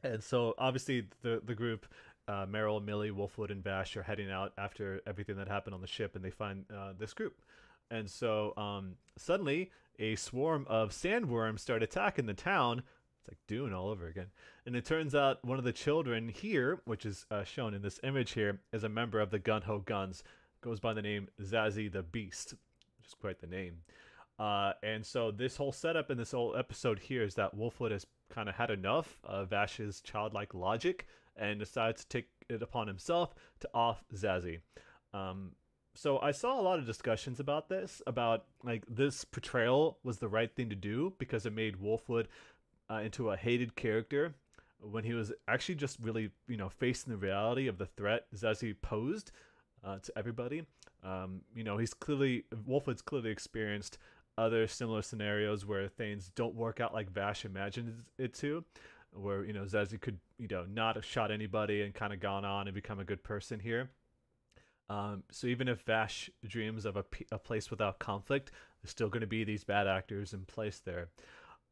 And so obviously the group, Meryl, Millie, Wolfwood, and Vash, are heading out after everything that happened on the ship, and they find this group. And so suddenly a swarm of sandworms start attacking the town. It's like Dune all over again. And it turns out one of the children here, which is shown in this image here, is a member of the Gun-Ho Guns. Goes by the name Zazie the Beast, which is quite the name. And so this whole setup in this whole episode here is that Wolfwood has kind of had enough of Vash's childlike logic and decides to take it upon himself to off Zazie. So I saw a lot of discussions about this, about like this portrayal was the right thing to do because it made Wolfwood into a hated character when he was actually just really, facing the reality of the threat Zazie posed to everybody. Wolfwood's clearly experienced other similar scenarios where things don't work out like Vash imagined it to, where, Zazie could, not have shot anybody and kind of gone on and become a good person here. So even if Vash dreams of a place without conflict, there's still going to be these bad actors in place there.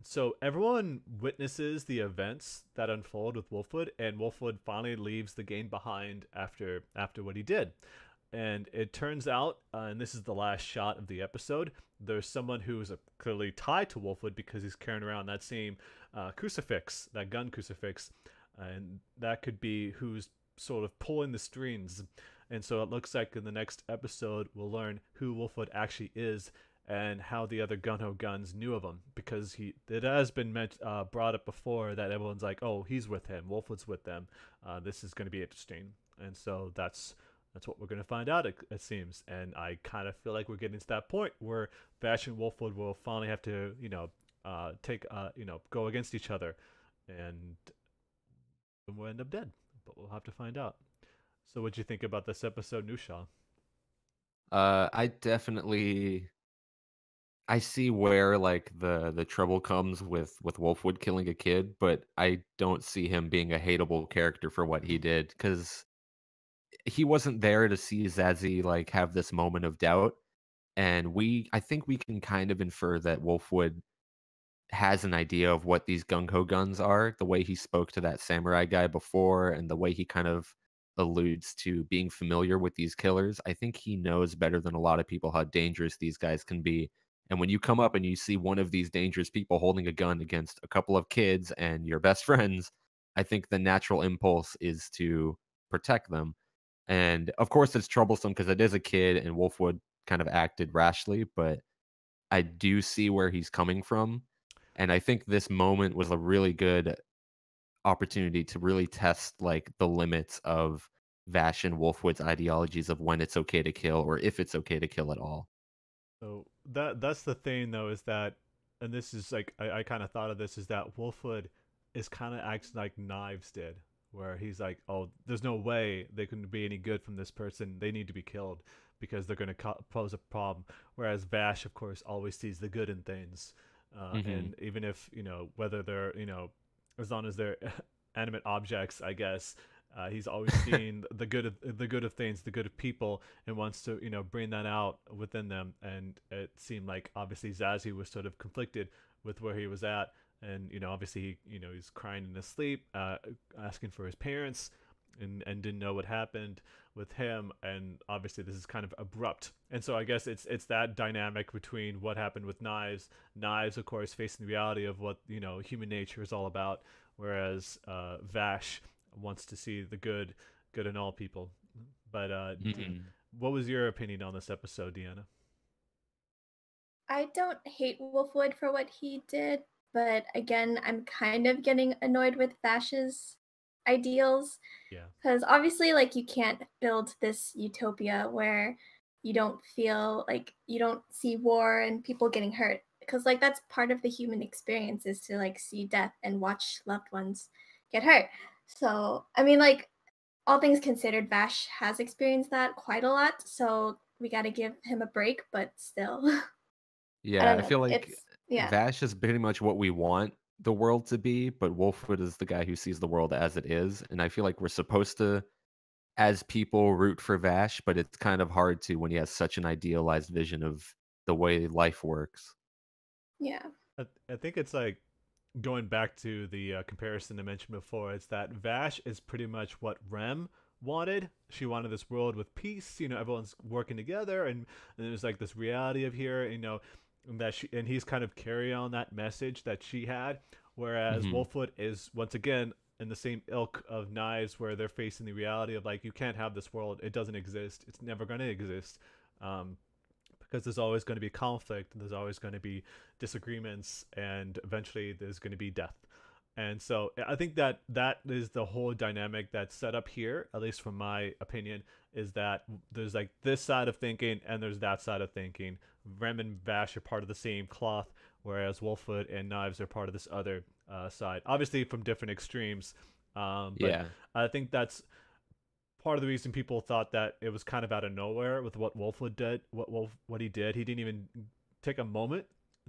So everyone witnesses the events that unfold with Wolfwood, and Wolfwood finally leaves the game behind after what he did. And it turns out, and this is the last shot of the episode, there's someone who's clearly tied to Wolfwood because he's carrying around that same crucifix, that gun crucifix, and that could be who's sort of pulling the strings. And so it looks like in the next episode, we'll learn who Wolfwood actually is and how the other Gun-Ho Guns knew of him. Because it has been brought up before that everyone's like, oh, he's with him, Wolfwood's with them. This is going to be interesting. And so that's what we're going to find out, it seems. And I kind of feel like we're getting to that point where Vash and Wolfwood will finally have to, go against each other. And we'll end up dead. But we'll have to find out. So what'd you think about this episode, Nusha? I see where like the trouble comes with Wolfwood killing a kid, but I don't see him being a hateable character for what he did, because he wasn't there to see Zazie like have this moment of doubt. And I think we can kind of infer that Wolfwood has an idea of what these gung-ho guns are, the way he spoke to that samurai guy before, and the way he kind of alludes to being familiar with these killers. I think he knows better than a lot of people how dangerous these guys can be. And when you come up and you see one of these dangerous people holding a gun against a couple of kids and your best friends, I think the natural impulse is to protect them. And of course, it's troublesome because it is a kid and Wolfwood kind of acted rashly, but I do see where he's coming from. And I think this moment was a really good opportunity to really test like the limits of Vash and Wolfwood's ideologies of when it's okay to kill or if it's okay to kill at all. So that's the thing though, is that, and this is like I kind of thought of this, is that Wolfwood is kind of acting like Knives did, where he's like, oh, there's no way they can be any good from this person. They need to be killed because they're going to pose a problem. Whereas Vash, of course, always sees the good in things, Hmm. and even if whether they're as long as they're animate objects, I guess. He's always seen the good of things, the good of people, and wants to bring that out within them. And it seemed like obviously Zazie was sort of conflicted with where he was at, and obviously he's crying in his sleep, asking for his parents, and didn't know what happened with him. And obviously this is kind of abrupt, and so I guess it's that dynamic between what happened with Knives, of course, facing the reality of what human nature is all about, whereas Vash wants to see the good in all people. But Hmm. what was your opinion on this episode, Deanna? I don't hate Wolfwood for what he did, but again, I'm kind of getting annoyed with Vash's ideals Yeah. because obviously, like, you can't build this utopia where you don't feel like you don't see war and people getting hurt because like that's part of the human experience is to like see death and watch loved ones get hurt. So, I mean, like, all things considered, Vash has experienced that quite a lot, so we got to give him a break, but still. I Yeah, don't I know. feel like It's yeah. Vash is pretty much what we want the world to be, but Wolfwood is the guy who sees the world as it is. And I feel like we're supposed to, as people, root for Vash, but it's kind of hard to when he has such an idealized vision of the way life works. Yeah. I think it's like going back to the comparison I mentioned before. It's that Vash is pretty much what Rem wanted. She wanted this world with peace. Everyone's working together, and there's like this reality of here. And that she and he's kind of carry on that message that she had. Whereas Hmm. Wolfwood is once again in the same ilk of Knives, where they're facing the reality of like you can't have this world. It doesn't exist. It's never going to exist. Um, because there's always going to be conflict, and there's always going to be disagreements, and eventually there's going to be death. And so I think that is the whole dynamic that's set up here, at least from my opinion, is that there's like this side of thinking and there's that side of thinking. Rem and Bash are part of the same cloth, whereas Wolfwood and Knives are part of this other side. Obviously from different extremes, but Yeah. I think that's part of the reason people thought that it was kind of out of nowhere with what Wolfwood did. What he did, he didn't even take a moment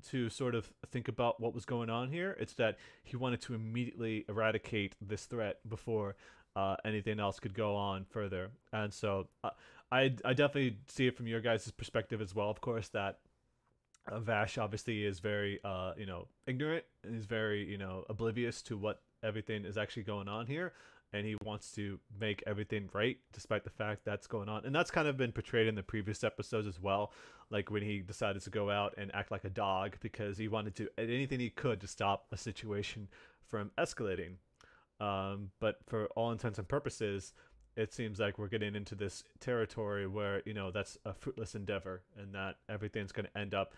to sort of think about what was going on here. It's that he wanted to immediately eradicate this threat before anything else could go on further. And so I definitely see it from your guys' perspective as well. Of course, that Vash obviously is very ignorant and is very oblivious to what everything is actually going on here, and he wants to make everything right despite the fact that's going on. And that's kind of been portrayed in the previous episodes as well, like when he decided to go out and act like a dog because he wanted to anything he could to stop a situation from escalating. But for all intents and purposes, it seems like we're getting into this territory where that's a fruitless endeavor, and that everything's going to end up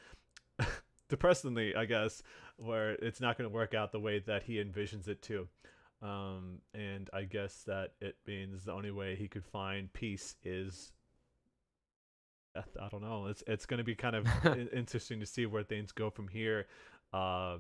depressingly, I guess, where it's not going to work out the way that he envisions it to. And I guess that it means the only way he could find peace is I don't know. It's going to be kind of interesting to see where things go from here. Um,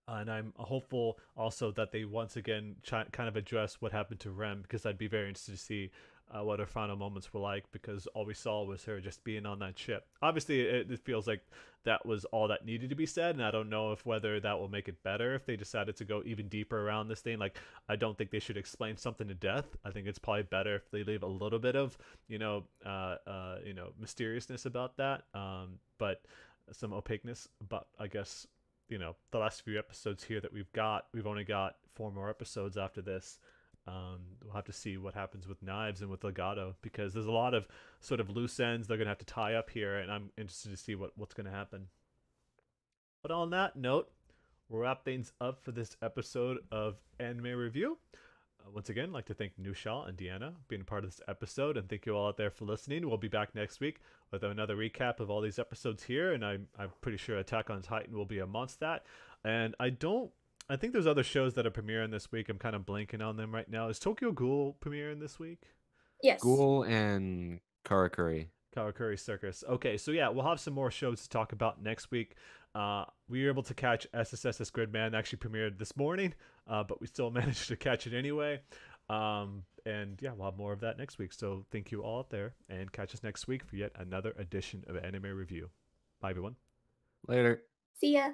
and I'm hopeful also that they once again kind of address what happened to Rem, because I'd be very interested to see what her final moments were like, because all we saw was her just being on that ship. Obviously, it feels like that was all that needed to be said, and I don't know if whether that will make it better if they decided to go even deeper around this thing. Like, I don't think they should explain something to death. I think it's probably better if they leave a little bit of mysteriousness about that, but some opaqueness. But I guess the last few episodes here that we've only got 4 more episodes after this. We'll have to see what happens with Knives and with Legato, because there's a lot of sort of loose ends they're going to have to tie up here, and I'm interested to see what's going to happen. But on that note, we'll wrap things up for this episode of Anime Review. Once again, I'd like to thank Nushal and Deanna for being a part of this episode, and thank you all out there for listening. We'll be back next week with another recap of all these episodes here, and I'm pretty sure Attack on Titan will be amongst that. And I think there's other shows that are premiering this week. I'm kind of blanking on them right now. Is Tokyo Ghoul premiering this week? Yes. Ghoul and Karakuri. Karakuri Circus. Okay, so yeah, we'll have some more shows to talk about next week. We were able to catch SSSS.Gridman, actually premiered this morning, but we still managed to catch it anyway. And yeah, we'll have more of that next week. So thank you all out there, and catch us next week for yet another edition of Anime Review. Bye, everyone. Later. See ya.